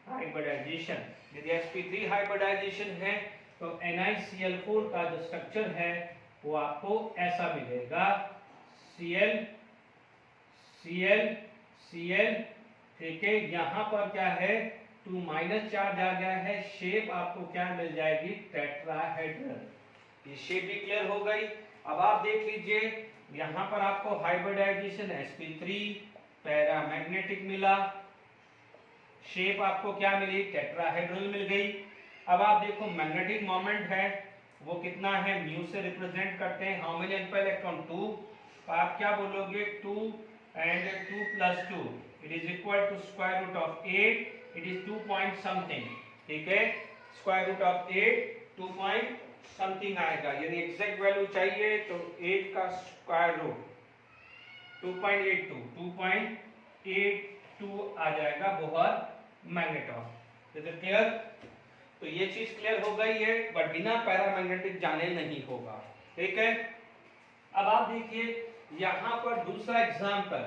हाइब्रिडाइजेशन। यदि sp3 हाइब्रिडाइजेशन है तो NiCl4 का जो स्ट्रक्चर है वो आपको ऐसा मिलेगा, Cl Cl Cl। ठीक है, यहाँ पर क्या है, 2- चार्ज आ गया है, शेप आपको क्या मिल जाएगी, टेट्राहेड्रल। ये शेप भी क्लियर हो गई। अब आप देख लीजिए यहाँ पर आपको हाइब्रिडाइजेशन sp3 पैरामैग्नेटिक मिला, शेप आपको क्या मिली, टेट्राहेड्रल मिल गई। अब आप देखो मैग्नेटिक मोमेंट है वो कितना है, म्यू से रिप्रेजेंट करते हैं, हाउ मेनी एनपी इलेक्ट्रॉन, 2। तो आप क्या बोलोगे, 2 and 2 plus 2 it is equal to square root of 8, it is 2 point something। ठीक है, square root of 8 2 point something आएगा। यदि एग्जैक्ट वैल्यू चाहिए तो 8 का स्क्वायर रूट 2.82 2.82 आ जाएगा Bohr magneton. Is it clear? तो ये चीज क्लियर हो गई है, बट बिना पैरामैग्नेटिक जाने नहीं होगा। ठीक है, अब आप देखिए यहाँ पर दूसरा एग्जाम्पल,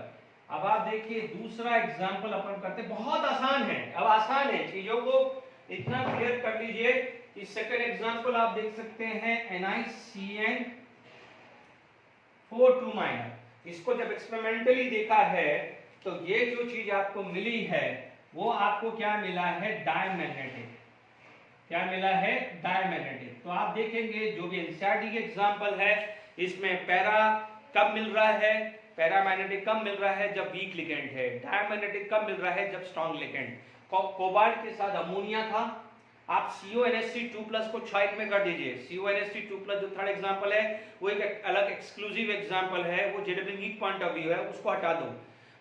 अब आप देखिए दूसरा एग्जाम्पल अपन करते, बहुत आसान है, अब आसान है, चीजों को इतना क्लियर कर लीजिए कि सेकंड एग्जाम्पल आप देख सकते हैं NiCN4 इसको जब एक्सपेरिमेंटली देखा है तो ये जो चीज आपको मिली है वो आपको क्या मिला है, डायमैग्नेटिक। क्या मिला है, डायमैग्नेटिक। तो आप देखेंगे जो भी एनसीईआरटी के एग्जाम्पल है इसमें पैरा कब मिल रहा है, पैरामैग्नेटिक कब मिल रहा है, जब वीक लिगेंड है। डायमैग्नेटिक कब मिल रहा है, जब स्ट्रॉन्ग लिगेंड। कोबाल्ट के साथ अमोनिया था, आप CONHC2+ को साइड में कर दीजिए। CONHC2+ जो थर्ड एग्जांपल है वो एक अलग एक्सक्लूसिव एग्जांपल है, वो जेडब्ल्यूई पॉइंट ऑफ व्यू है, उसको हटा दो।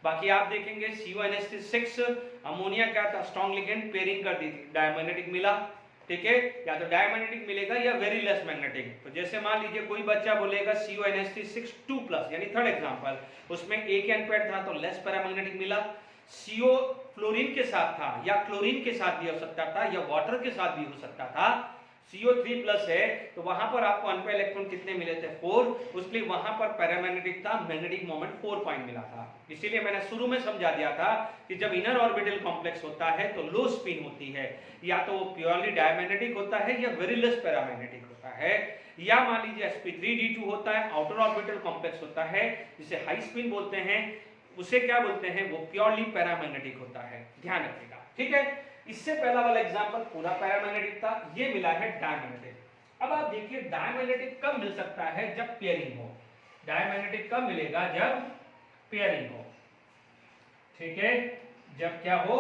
बाकी आप देखेंगे CONHC6 अमोनिया क्या था, स्ट्रॉन्ग लिगेंड, पेयरिंग कर दी थी, डायमैग्नेटिक मिला। ठीक है, या तो डायमैग्नेटिक मिलेगा या वेरी लेस मैग्नेटिक। तो जैसे मान लीजिए कोई बच्चा बोलेगा CONHC6 यानी थर्ड एग्जांपल, उसमें एक एनपेड था तो लेस पैरामैग्नेटिक मिला। CO फ्लोरीन के साथ था या क्लोरीन के साथ भी हो सकता था या वाटर के साथ भी हो सकता था। CO3+ है तो वहां पर आपको अनपेड इलेक्ट्रॉन कितने मिले थे, 4, उसलिए वहां पर पैरामैग्नेटिक था, मैग्नेटिक मोमेंट 4 पॉइंट मिला था। इसीलिए मैंने शुरू में समझा दिया था कि जब इनर ऑर्बिटल कॉम्प्लेक्स होता है तो लो स्पिन होती है, या तो प्योरली डायमैग्नेटिक होता है या वेरी लेस पैरामैग्नेटिक होता है, या मान लीजिए sp3d2 होता है, आउटर ऑर्बिटल कॉम्प्लेक्स होता है जिसे हाई स्पिन बोलते हैं, उसे क्या बोलते हैं, वो प्योरली पैरामैग्नेटिक होता है, ध्यान रखिएगा। ठीक है, इससे पहला वाला एग्जांपल पूरा पैरामैग्नेटिक था, ये मिला है डायमैग्नेटिक। अब आप देखिए डायमैग्नेटिक कब मिल सकता है, जब पेयरिंग हो। डायमैग्नेटिक कब मिलेगा, जब पेयरिंग हो। ठीक है, जब क्या हो,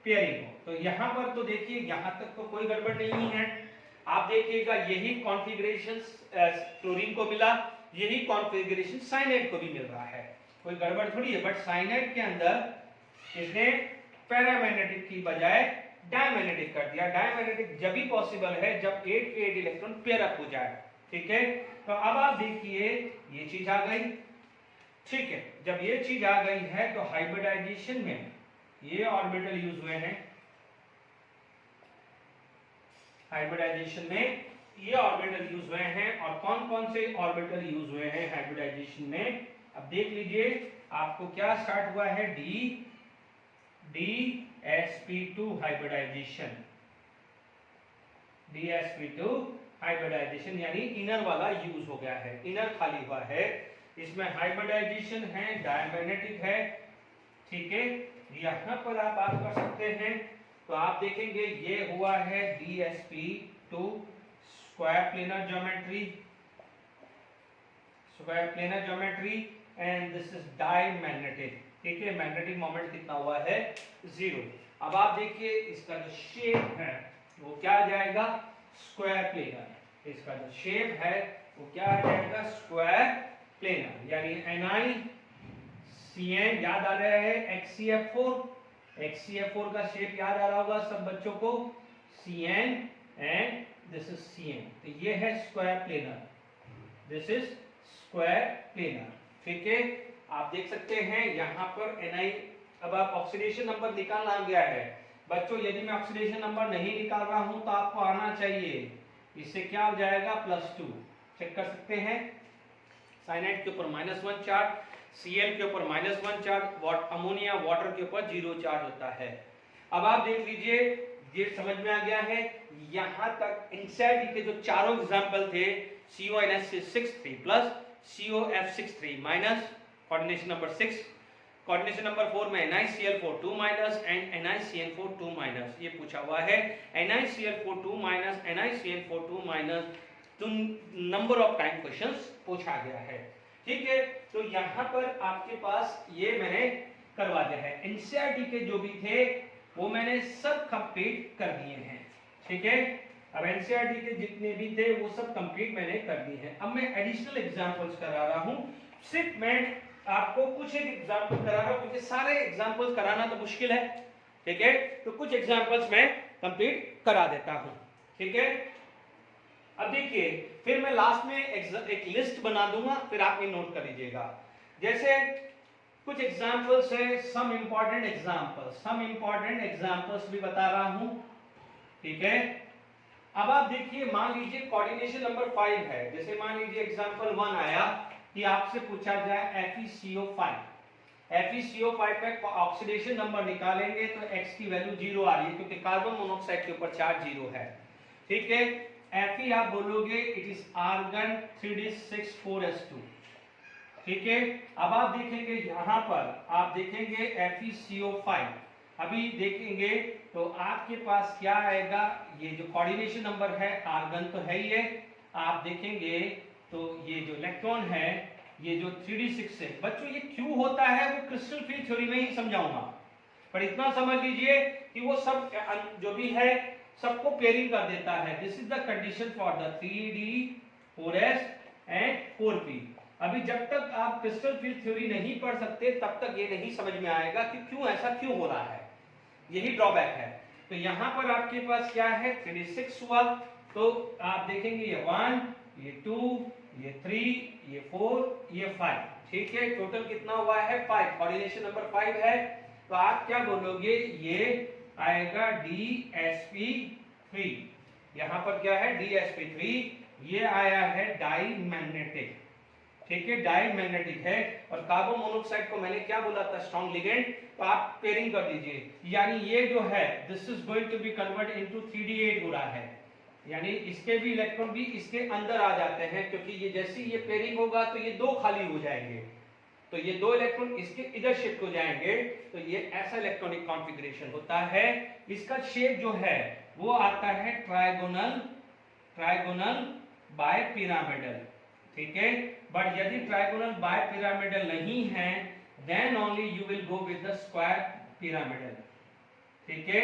पेयरिंग हो। तो यहां पर तो देखिए यहां तक तो कोई गड़बड़ नहीं है। आप देखिएगा यही कॉन्फ़िगरेशन क्लोरीन को मिला, यही कॉन्फ़िगरेशन साइनाइड को भी मिल रहा है, कोई गड़बड़ थोड़ी है। बट साइनाइड के अंदर इसने पैरामैग्नेटिक की बजाय डायमैग्नेटिक कर दिया। डायमैग्नेटिक जब भी पॉसिबल है जब 8 के 8 इलेक्ट्रॉन पेयर अप हो जाए। ठीक है, तो अब आप देखिए ये चीज आ गई। ठीक है, जब ये चीज आ गई है तो हाइब्रिडाइजेशन में ये ऑर्बिटल यूज हुए हैं। हाइब्रिडाइजेशन में ये ऑर्बिटल यूज हुए हैं। और कौन कौन से ऑर्बिटल यूज हुए हैं हाइब्रिडाइजेशन में, अब देख लीजिए। आपको क्या स्टार्ट हुआ है, DsP2 हाइब्रिडाइजेशन। DsP2 हाइब्रिडाइजेशन यानी इनर वाला यूज हो गया है, इनर खाली हुआ है। इसमें हाइब्रिडाइजेशन है, डायमैग्नेटिक है। ठीक है, यहां पर आप बात कर सकते हैं। तो आप देखेंगे ये हुआ है DsP2 square planar geometry, square planar geometry, and this is diamagnetic. ठीक है, मैग्नेटिक मोमेंट कितना हुआ है, 0। अब आप देखिए इसका जो शेप है वो क्या आ जाएगा, स्क्वायर प्लेनर। इसका जो शेप है वो क्या आ जाएगा, स्क्वायर प्लेनर। यानी NiCN याद आ रहा है, HCF4 का शेप याद आ रहा होगा सब बच्चों को, CN and this is CN। तो ये है square planar, this is square planar. ठीक है, आप देख सकते हैं यहाँ पर Ni। अब आप ऑक्सीडेशन नंबर निकालना गया है बच्चों। यदि मैं ऑक्सीडेशन नंबर नहीं निकाल रहा हूं तो आपको आना चाहिए, इससे क्या हो जाएगा, +2। चेक कर सकते हैं, साइनाइड के ऊपर -1 चार्ज, Cl के ऊपर -1 चार्ज, अमोनिया वाटर के ऊपर 0 चार्ज होता है। अब आप देख लीजिए ये समझ में आ गया है। यहां तक एनसीईआरटी के जो चारों एग्जांपल थे, CONH63 plus COF63 minus, coordination number 6, coordination number 4 में NiCl4 2 minus and NiCN4 2 minus, ये पूछा हुआ है। NiCl4 2 माइनस, NiCN4 2 माइनस, तो नंबर ऑफ टाइम क्वेश्चंस पूछा गया है। ठीक है, तो यहां पर आपके पास ये मैंने करवा दिया है। एनसीईआरटी के जो भी थे वो मैंने सब कंप्लीट कर दिए हैं। ठीक है, अब एनसीईआरटी के जितने भी थे वो सब कंप्लीट मैंने कर दिए हैं। अब मैं एडिशनल एग्जांपल्स करा रहा हूं। सिर्फ मैं आपको कुछ एक एग्जांपल करा रहा हूं क्योंकि सारे एग्जांपल्स कराना तो मुश्किल है। ठीक है, तो कुछ एग्जांपल्स मैं कंप्लीट करा देता हूं। ठीक है, अब देखिए फिर मैं लास्ट में एक लिस्ट बना दूंगा, फिर आप ये नोट कर लीजिएगा। जैसे कुछ एग्जांपल्स है, सम इंपॉर्टेंट एग्जांपल्स भी बता रहा हूं। ठीक है, अब आप देखिए, मान लीजिए कोऑर्डिनेशन नंबर 5 है। जैसे मान लीजिए एग्जांपल 1 आया कि आपसे पूछा जाए FeCO5 में ऑक्सीडेशन नंबर निकालेंगे तो X की वैल्यू 0 आ रही है क्योंकि कार्बन मोनोऑक्साइड के ऊपर चार्ज 0 है। ठीक है, Fe आप बोलोगे इट इज आर्गन 3d64s2। ठीक है, अब आप देखेंगे यहां पर आप देखेंगे FeCO5, अभी देखेंगे तो आपके पास क्या आएगा, ये जो कोऑर्डिनेशन नंबर है आर्गन तो है ही है। आप देखेंगे तो ये जो इलेक्ट्रॉन है ये जो 3d6 है। बच्चों ये क्यों होता है वो क्रिस्टल फील्ड थ्योरी में ही समझाऊंगा, पर इतना समझ लीजिए कि वो सब जो भी है सबको पेयरिंग कर देता है। This is the condition for the 3d4s and 4p। अभी जब तक आप क्रिस्टल फील्ड थ्योरी नहीं पढ़ सकते तब तक ये नहीं समझ में आएगा कि क्यों ऐसा क्यों हो रहा है, यही ड्रॉबैक है। तो यहां पर आपके पास क्या है, 3d6 हुआ तो आप देखेंगे ये 1, ये 2, ये 3, ये 4, ये 5। ठीक है, टोटल कितना हुआ है, 5। कोऑर्डिनेशन नंबर 5 है तो आप क्या बोलोगे, ये आएगा DsP3। यहां पर क्या है, DsP3। ये आया है डाईमैग्नेटिक। ठीक है, डाईमैग्नेटिक है। और कार्बन मोनोऑक्साइड को मैंने क्या बोला था, स्ट्रॉन्ग लिगेंड, तो आप पेयरिंग कर दीजिए। यानी ये जो है this is going to be convert into 3d8 हो रहा है, यानी इसके भी इलेक्ट्रॉन भी इसके अंदर आ जाते हैं क्योंकि ये जैसे ये पेयरिंग होगा तो ये 2 खाली हो जाएंगे, तो ये 2 इलेक्ट्रॉन इसके इधर शिफ्ट हो जाएंगे। तो ये ऐसा इलेक्ट्रॉनिक कॉन्फ़िगरेशन होता है। इसका शेप जो है वो आता है ट्राइगोनल बाय पिरामिडल। ठीक है, बट यदि ट्राइगोनल बाय पिरामिडल नहीं है then only you will go with the square pyramidal. ठीक है,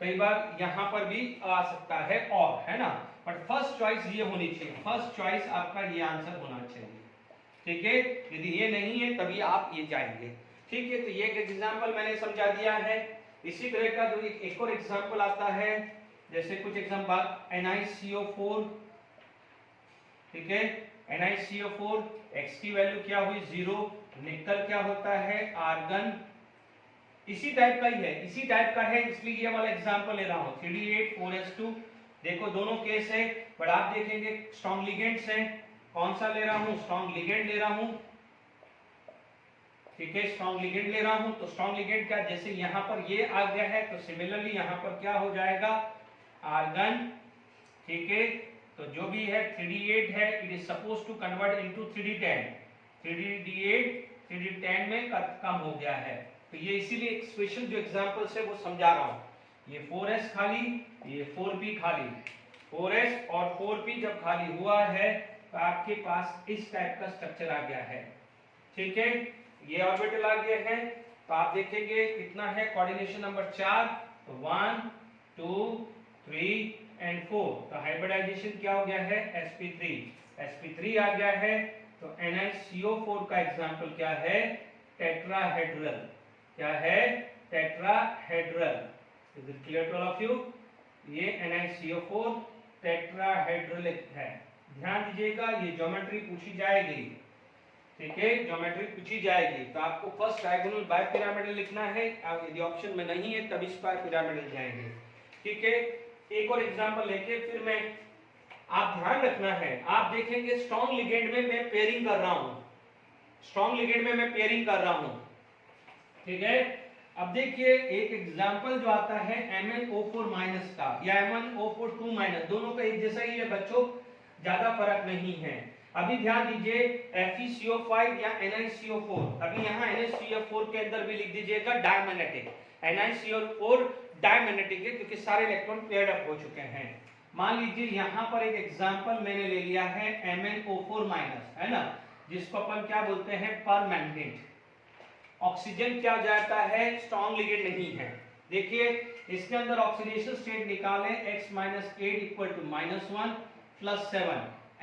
कई बार यहां पर भी आ सकता है और, है ना, बट फर्स्ट चॉइस ये होनी चाहिए, फर्स्ट चॉइस आपका ये आंसर होना चाहिए। ठीक है, यदि ये नहीं है तभी आप ये जाएंगे। ठीक है, तो ये एक एग्जांपल मैंने समझा दिया है। इसी तरह का जो एक और एग्जांपल आता है, जैसे कुछ एग्जांपल NiCO4, ठीक है, NiCO4 X की वैल्यू क्या हुई 0, निकल क्या होता है आर्गन, इसी टाइप का ही है, इसी टाइप का है, इसलिए ये वाला एग्जांपल ले रहा हूं 3D8 4s2। देखो दोनों केस है, बट आप देखेंगे स्ट्रॉन्ग लिगेंड्स हैं, कौन सा ले रहा हूं, स्ट्रॉन्ग लिगेंड ले रहा हूं, ठीक है, स्ट्रॉन्ग लिगेंड ले रहा हूं। तो स्ट्रॉन्ग लिगेंड का जैसे यहां पर ये आ गया है, तो सिमिलरली यहां पर क्या हो जाएगा आर्गन, ठीक है। तो जो भी है 3D8 है, it is suppose to convert into 3D10, 3D8 3D10 में कम हो गया है। तो ये इसीलिए स्पेशल जो एग्जांपल्स है वो समझा रहा हूं। ये 4s खाली, ये 4p खाली, 4s और 4p जब खाली हुआ है तो आपके पास इस टाइप का स्ट्रक्चर आ गया है, ठीक है। ये ऑर्बिटल आ गया है, तो आप देखेंगे कितना है कोऑर्डिनेशन नंबर 4, तो 1 2 3 एंड 4, तो हाइब्रिडाइजेशन क्या हो गया है sp3 आ गया है। तो NiCO4 का एग्जांपल क्या है टेट्राहेड्रल, क्या है tetrahedral. Is it clear to all of you? ये NiCO4 टेट्राहेड्रल है। ध्यान दीजिएगा, ये ज्योमेट्री पूछी जाएगी, ठीक है, ज्योमेट्री पूछी जाएगी। तो आपको फर्स्ट डायगोनल बाय पिरामिडल लिखना है, यदि ऑप्शन में नहीं है तब स्क्वायर पिरामिडल जाएंगे, ठीक है। एक और एग्जांपल लेके फिर मैं, आप ध्यान रखना है, आप देखेंगे स्ट्रॉन्ग लिगेंड में मैं पेयरिंग कर रहा हूं, स्ट्रॉन्ग लिगेंड में मैं पेयरिंग कर रहा हूं, ठीक है। अब देखिए एक एग्जांपल जो आता है MnO4- का या MnO4 दोनों का एक जैसा ही है बच्चों, ज्यादा फर्क नहीं है। अभी ध्यान दीजिए FeCO5 या NiCO4, अभी यहाँ NiCO4 के अंदर भी लिख दीजिएगा डायमैग्नेटिक, NiCO4 डायमैग्नेटिक है क्योंकि सारे इलेक्ट्रॉन पेयर्ड अप हो चुके हैं। मान लीजिए यहाँ पर एक एग्जांपल मैंने ले लिया है MnO4-, है ना, जिसको अपन क्या बोलते हैं परमैंगनेट। ऑक्सीजन क्या जाता है स्ट्रॉन्ग लिगेंड नहीं है। देखिए इसके अंदर ऑक्सीडेशन स्टेट निकालें x - 8 = -1 + 7।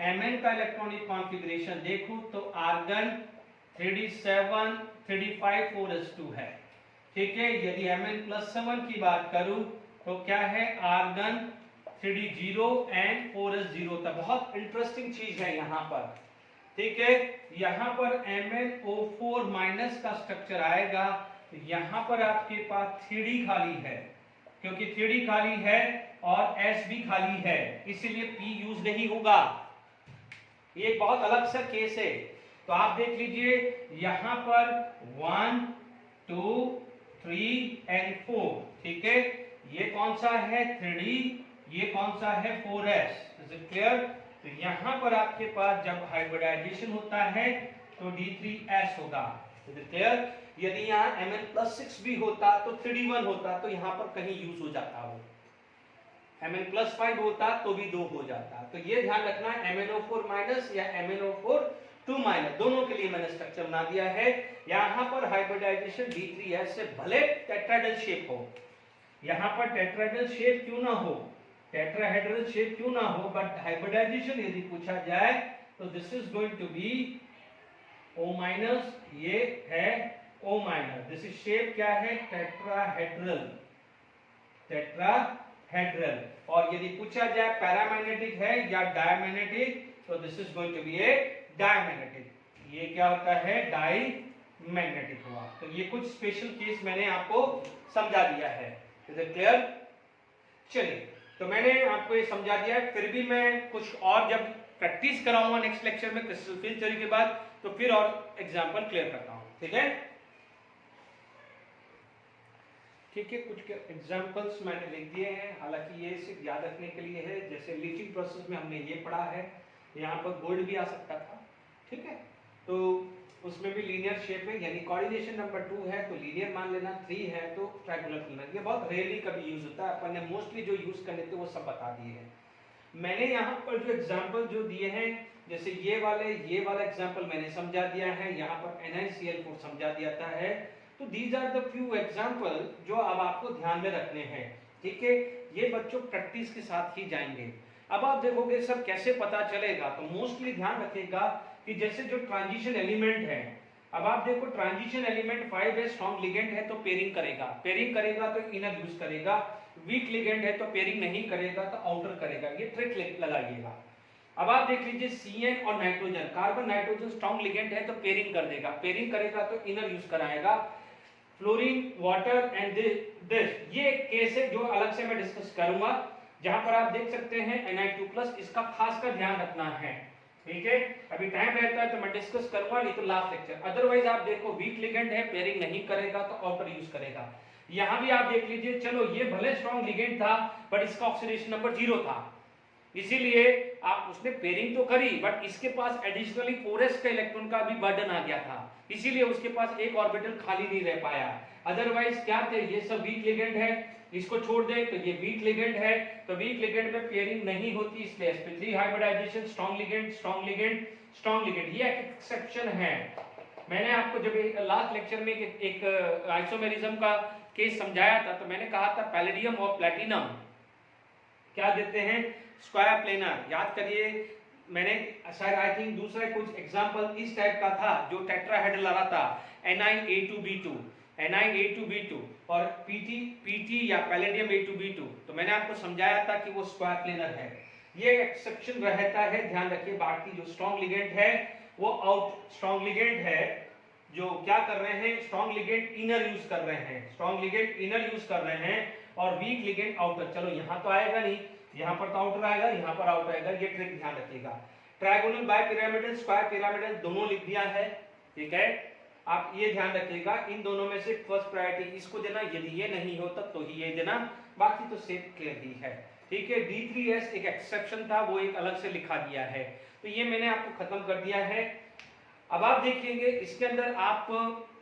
Mn का इलेक्ट्रॉनिक कॉन्फ़िगरेशन देखूं तो आर्गन 3d7 3d5 4s2 है, ठीक है। यदि Mn+7 की बात करूं तो क्या है आर्गन 3d0 एंड 4s0 था। बहुत इंटरेस्टिंग चीज है यहाँ पर, ठीक है। यहाँ पर MnO4- का स्ट्रक्चर आएगा, तो यहाँ पर आपके पास 3d खाली है, क्योंकि 3d खाली है और s भी खाली है, इसीलिए p यूज नहीं होगा। ये बहुत अलग सा केस है। तो आप देख लीजिए यहाँ पर 1 2 3 एंड 4, ठीक है। ये कौन सा है 3d, ये कौन सा है 4s, इज इट क्लियर? तो यहाँ पर आपके पास जब हाइब्रिडाइजेशन होता है तो D3s होगा, इज इट क्लियर? यदि यहाँ Mn+6 भी होता तो 3d1 होता, तो यहाँ पर कहीं यूज हो जाता, वो Mn+5 होता तो भी 2 हो जाता। तो ये ध्यान रखना है MnO4- या MnO4 दोनों के लिए मैंने स्ट्रक्चर बना दिया है। यहाँ पर हाइब्रिडाइजेशन D3s से भले टेट्राहेड्रल शेप हो, यहाँ पर टेट्राहेड्रल शेप क्यों ना हो, टेट्राहेड्रल शेप क्यों ना हो, बट हाइब्रिडाइजेशन यदि पूछा जाए तो this is going to be O-, ये है O-, दिस इज शेप क्या है टेट्राहेड्रल, टेट्राहेड्रल। और यदि पूछा जाए पैरामैग्नेटिक है या डायमैग्नेटिक तो this is going to be a diamagnetic, ये क्या होता है डायमैग्नेटिक हुआ। तो ये कुछ स्पेशल केस मैंने आपको समझा दिया है, इज इट क्लियर? चलिए, तो मैंने आपको ये समझा दिया, फिर भी मैं कुछ और जब प्रैक्टिस कराऊंगा नेक्स्ट लेक्चर में क्रिस्टल फील्ड थ्योरी के बाद, तो फिर और एग्जांपल क्लियर करता हूं, ठीक है? ठीक है, कुछ एग्जांपल्स मैंने लिख दिए हैं, हालांकि ये सिर्फ याद रखने के लिए है। जैसे लीचिंग प्रोसेस में हमने ये पढ़ा है, यहाँ पर गोल्ड भी आ सकता था, ठीक है। तो उसमें भी लीनियर शेप है, यानी कोऑर्डिनेशन नंबर 2 है तो लीनियर मान लेना, 3 है तो ट्रायंगुलर फिल्म। ये बहुत रेयरली कभी यूज होता है, अपन ने मोस्टली जो यूज करने थे वो सब बता दिए हैं। मैंने यहाँ पर जो एग्जांपल जो दिए हैं, जैसे ये वाला एग्जांपल मैंने समझा दिया है, यहाँ पर NiCl4 समझा दिया है। तो these are the few example जो अब आपको ध्यान में रखने हैं, ठीक है। ये बच्चों प्रैक्टिस के साथ ही जाएंगे। अब आप देखोगे सर कैसे पता चलेगा, तो मोस्टली ध्यान रखिएगा कि जैसे जो ट्रांजिशन एलिमेंट है, अब आप देखो ट्रांजिशन एलिमेंट 5 है, स्ट्रॉन्ग लिगेंड है तो पेयरिंग करेगा, पेयरिंग करेगा तो इनर यूज करेगा, वीक लिगेंड है तो पेयरिंग नहीं करेगा तो आउटर करेगा, ये ट्रिक लगाइएगा। अब आप देख लीजिए CN और nitrogen, carbon nitrogen strong ligand है तो पेयरिंग कर देगा, पेयरिंग करेगा तो इनर यूज कराएगा। फ्लोरीन वाटर एंड दिस ये केस है जो अलग से मैं डिस्कस करूंगा, जहां पर आप देख सकते हैं Ni2+, इसका खास कर ध्यान रखना है, ठीक है। अभी टाइम रहता है तो मैं डिस्कस करूंगा, नहीं तो लास्ट लेक्चर। अदरवाइज आप देखो वीक लिगेंड है, पेयरिंग नहीं करेगा तो आउटर यूज करेगा। यहां भी आप देख लीजिए, चलो ये भले स्ट्रॉन्ग लिगेंड था बट इसका ऑक्सीडेशन नंबर 0 था, इसीलिए आप उसने पेयरिंग तो करी बट इसके पास एडिशनली 4s का इलेक्ट्रॉन का भी बर्डन आ गया था, इसीलिए उसके पास एक ऑर्बिटल खाली नहीं रह पाया। अदरवाइज क्या थे, ये सब वीक लिगेंड है, इसको छोड़ दे तो ये वीक लिगेंड है, तो वीक लिगेंड में पेयरिंग नहीं होती, इसलिए sp3 hybridization, strong ligand strong ligand strong ligand, ये एक एक्सेप्शन है। मैंने आपको जब लास्ट लेक्चर में एक आइसोमेरिज्म का केस समझाया था तो मैंने कहा था पैलेडियम और प्लैटिनम क्या देते हैं, स्क्वायर प्लेनर, याद करिए। मैंने शायद आई थिंक दूसरा कुछ एग्जांपल इस टाइप का था जो टेट्राहेड्रल आ रहा था, Na2B2 Na2B2 और PT या पैलेडियम A2B2, तो मैंने आपको समझाया था कि वो स्क्वायर प्लेनर है, ये एक्सेप्शन रहता है, ध्यान रखिए। बाकी जो स्ट्रॉन्ग लिगेंड है वो आउट, स्ट्रॉन्ग लिगेंड है जो क्या कर रहे हैं, स्ट्रॉन्ग लिगेंड इनर यूज कर रहे हैं, स्ट्रॉन्ग लिगेंड इनर यूज कर रहे हैं और वीक लिगेंड आउटर। चलो यहां तो आएगा नहीं, यहां पर तो आउटर आएगा, यहां पर आउटर आएगा, ये ट्रिक ध्यान रखिएगा। ट्रायगोनल, बाइपिरामिडल, स्क्वायर पिरामिडल दोनों लिख दिया है, ठीक है। आप ये ध्यान रखिएगा, इन दोनों में से फर्स्ट प्रायोरिटी इसको देना, यदि ये नहीं हो तब तो ही ये देना, बाकी तो सेम क्लियर ही है, ठीक है। D3S एक एक्सेप्शन था, वो एक अलग से लिखा दिया है, तो ये मैंने आपको खत्म कर दिया है। अब आप देखेंगे इसके अंदर आप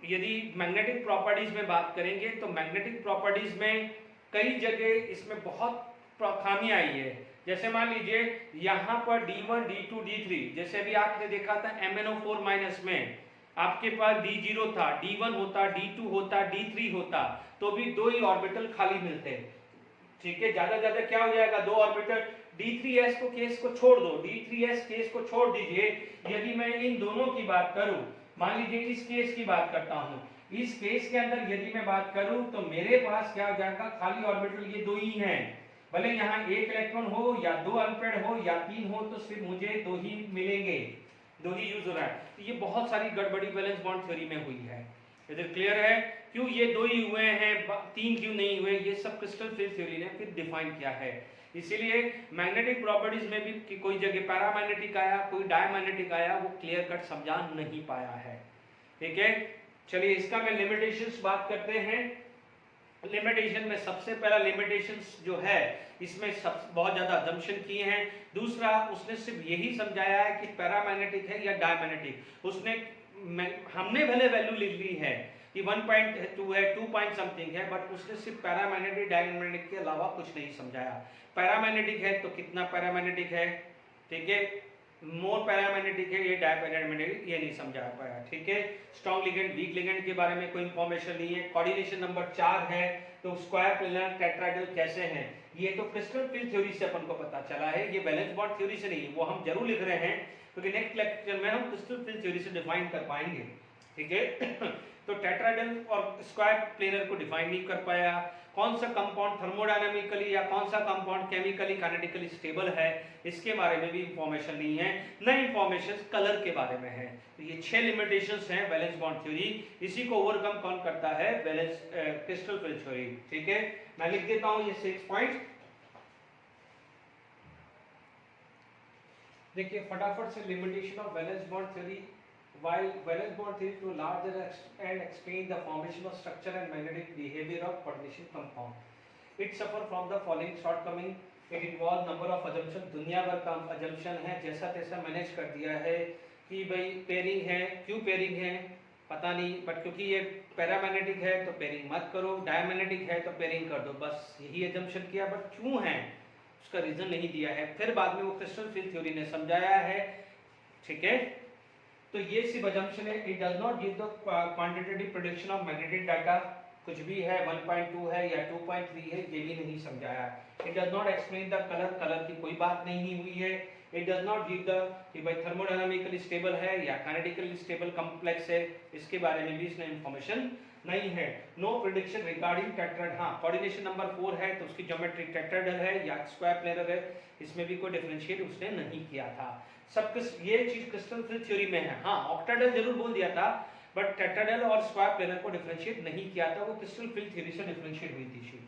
यदि मैग्नेटिक प्रॉपर्टीज में बात करेंगे तो मैग्नेटिक प्रॉपर्टीज में कई जगह इसमें बहुत खामी आई है। जैसे मान लीजिए यहाँ पर D1, D2, D3, जैसे भी आपने देखा था MnO4- में आपके पास D0 था, D1 होता, D2 होता, D3 होता, तो भी 2 ही ऑर्बिटल खाली मिलते हैं, ठीक है। ज्यादा ज्यादा क्या हो जाएगा, 2 ऑर्बिटल। D3S को केस को छोड़ दो, D3S केस को छोड़ दीजिए, यदि मैं इन दोनों की बात करूं, मान लीजिए इस केस की बात करता हूं, इस केस के अंदर यदि मैं बात करूं तो मेरे पास क्या हो जाएगा, खाली ऑर्बिटल ये 2 ही हैं, भले यहाँ 1 इलेक्ट्रॉन हो या 2 अनपेड हो या 3 हो तो सिर्फ मुझे 2 ही मिलेंगे, 2 ही यूज हो रहा है। तो ये बहुत सारी गड़बड़ी वैलेंस बॉन्ड थ्योरी में हुई है, इधर क्लियर है, क्यों ये 2 ही हुए हैं, 3 क्यों नहीं हुए, ये सब क्रिस्टल फील्ड थ्योरी ने फिर डिफाइन किया है। इसीलिए मैग्नेटिक प्रॉपर्टीज में भी कि कोई जगह पैरामैग्नेटिक आया, कोई डायमैग्नेटिक आया, वो क्लियर कट समझा नहीं पाया है, ठीक है। चलिए इसका मैं लिमिटेशंस बात करते हैं। लिमिटेशन में सबसे पहला लिमिटेशंस जो है इसमें सब बहुत ज्यादा अजम्पशन किए हैं। दूसरा, उसने सिर्फ यही समझाया है कि पैरामैग्नेटिक है या डायमैग्नेटिक, उसने हमने भले वैल्यू लिख ली है कि 1.2 है, 2 पॉइंट समथिंग है, बट उसने सिर्फ पैरामैग्नेटिक डायमैग्नेटिक के अलावा कुछ नहीं समझाया। पैरामैग्नेटिक है तो कितना पैरामैग्नेटिक है, ठीक है, मोर पैरामैग्नेटिक है, ये डायपैरामैग्नेटिक, ये नहीं समझा पाया, ठीक है। स्ट्रॉन्ग लिगेंड, वीक लिगेंड के बारे में कोई इंफॉर्मेशन नहीं है। कोऑर्डिनेशन नंबर 4 है, तो स्क्वायर प्लेनर टेट्राहेड्रल कैसे हैं, ये तो क्रिस्टल फील्ड थ्योरी से अपन को पता चला है, ये वैलेंस बॉन्ड थ्योरी से नहीं, वो हम जरूर लिख रहे हैं क्योंकि नेक्स्ट लेक्चर में हम क्रिस्टल फील्ड थ्योरी से डिफाइन कर पाएंगे, ठीक है। तो टेट्राहेड्रल और स्क्वायर प्लेनर को डिफाइन नहीं कर पाया। कौन सा कंपाउंड थर्मोडायनामिकली या कौन सा कंपाउंड केमिकली काइनेटिकली स्टेबल है, इसके बारे में भी इंफॉर्मेशन नहीं है। नई इंफॉर्मेशन कलर के बारे में है। तो ये 6 लिमिटेशंस हैं वैलेंस बॉन्ड थ्योरी, इसी को ओवरकम कौन करता है, वैलेंस क्रिस्टल फील्ड थ्योरी, ठीक है। मैं लिख देता हूं ये 6 पॉइंट, देखिए फटाफट से। Limitation of valence bond theory, while valence bond theory to a larger extent explain the formation of structure and magnetic behavior of coordination compound, it suffer from the following shortcoming. It involve number of assumption, दुनिया भर का assumption है, जैसा तैसा manage कर दिया है कि भाई पेयरिंग है, क्यों पेयरिंग है पता नहीं, बट क्योंकि ये पैरामैग्नेटिक है तो पेयरिंग मत करो, डायमैग्नेटिक है तो पेयरिंग कर दो, बस यही assumption किया, बट क्यों है उसका रीजन नहीं दिया है। फिर बाद में वो क्रिस्टल फील्ड थ्योरी ने समझाया है, ठीक है। तो ये सिर्फ assumption है, it does not give the quantitative prediction of magnetic data, कुछ भी है 1.2 है या 2.3 है ये भी नहीं समझाया। It does not explain the colour, colour की कोई बात नहीं हुई है। It does not give the कि भाई थर्मोडायनामिकली स्टेबल है या काइनेटिकली स्टेबल कॉम्प्लेक्स है, इसके बारे में भी इसमें इंफॉर्मेशन नहीं है। नो प्रेडिक्शन रिगार्डिंग टेट्राहेड्रल, हाँ कोऑर्डिनेशन नंबर 4 है तो उसकी ज्योमेट्री टेट्राहेड्रल है या स्क्वायर प्लेनर है, इसमें भी कोई डिफरेंशिएट उसने नहीं किया था। सब ये चीज क्रिस्टल फिल्ड थ्योरी में है। हाँ ऑक्टाहेड्रल जरूर बोल दिया था बट टेट्राहेड्रल और स्क्वायर प्लेनर को डिफरेंशिएट नहीं किया था, वो क्रिस्टल फिल्ड थ्योरी से डिफरेंशिएट हुई थी।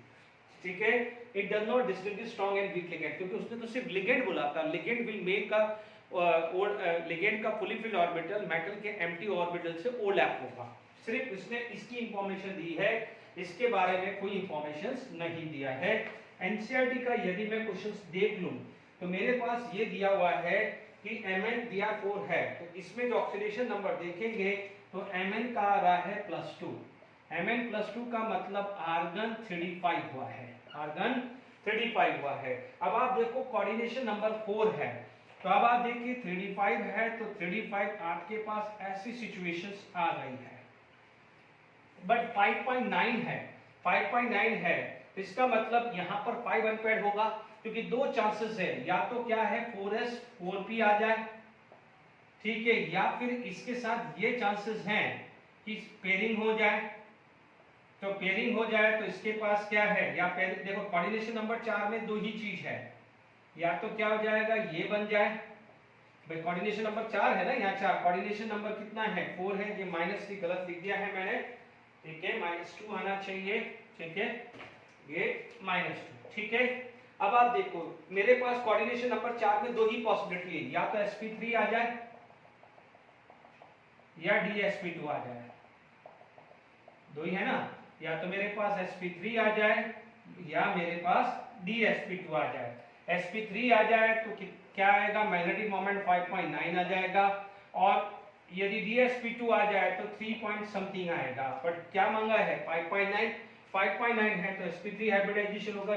ठीक है, it does not distinguish strong and weak ligand, क्योंकि उसने तो सिर्फ लिगेंड बोला था, ligand will make a ligand का फुली फिल्ड ऑर्बिटल मेटल के एम्प्टी ऑर्बिटल से ओवरलैप होगा, सिर्फ इसने इसकी इंफॉर्मेशन दी है, इसके बारे में कोई इंफॉर्मेशन नहीं दिया है। एनसीईआरटी का यदि मैं क्वेश्चंस देख लूं तो मेरे पास ये दिया हुआ है कि Mn दिया 4 है, तो इसमें जो ऑक्सीडेशन नंबर देखेंगे तो Mn का आ रहा है +2, Mn+2 का मतलब आर्गन 3d5 हुआ है, आर्गन 3d5 हुआ है। अब आप देखो कोऑर्डिनेशन नंबर 4 है, तो अब आप देखिए 3d5 है तो 3d5 आपके पास ऐसी सिचुएशंस आ गई है, बट 5.9 है, 5.9 है, इसका मतलब यहाँ पर 5 अनपेयर्ड होगा, क्योंकि दो चांसेस है, या तो क्या है 4s 4p आ जाए, ठीक है, या फिर इसके साथ ये चांसेस हैं कि पेयरिंग हो जाए, तो पेयरिंग हो जाए तो इसके पास क्या है, या देखो कोऑर्डिनेशन नंबर 4 में दो ही चीज है, या तो क्या हो जाएगा ये बन जाए, भाई कोऑर्डिनेशन नंबर 4 है ना, यहाँ 4, कोऑर्डिनेशन नंबर कितना है 4 है, ये -3 गलत लिख दिया है मैंने, ठीक है, -2 आना चाहिए, ठीक है, ये -2, ठीक है। अब आप देखो मेरे पास कोऑर्डिनेशन नंबर 4 में दो ही पॉसिबिलिटी है, या तो sp3 आ जाए या dsp2 आ जाए, दो ही है ना, या तो मेरे पास sp3 आ जाए या मेरे पास dsp2 आ जाए। sp3 आ जाए तो क्या आएगा, मैग्नेटिक मोमेंट 5.9 आ जाएगा, और यदि dsp2 आ जाए तो 3 पॉइंट समथिंग आएगा, बट क्या मांगा है 5.9 है तो sp3 हाइब्रिडाइजेशन होगा,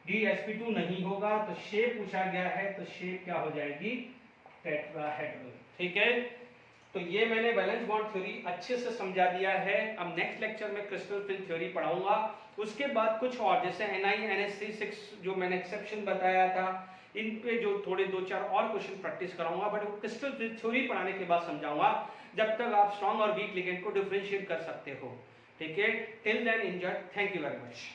dsp2 नहीं होगा, तो शेप पूछा गया है तो शेप क्या हो जाएगी, टेट्राहेड्रल, ठीक है। तो ये मैंने वैलेंस बॉन्ड थ्योरी अच्छे से समझा दिया है। अब नेक्स्ट लेक्चर में क्रिस्टल फिल्ड थ्योरी पढ़ाऊंगा, उसके बाद कुछ और जैसे NiNH3 जो मैंने एक्सेप्शन बताया था, इन पे जो थोड़े 2-4 और क्वेश्चन प्रैक्टिस कराऊंगा, बट वो क्रिस्टल फिल्ड थ्योरी पढ़ाने के बाद समझाऊंगा, जब तक आप स्ट्रॉन्ग और वीक लिगेंड को डिफरेंशिएट कर सकते हो, ठीक है। Till then enjoy, thank you very much.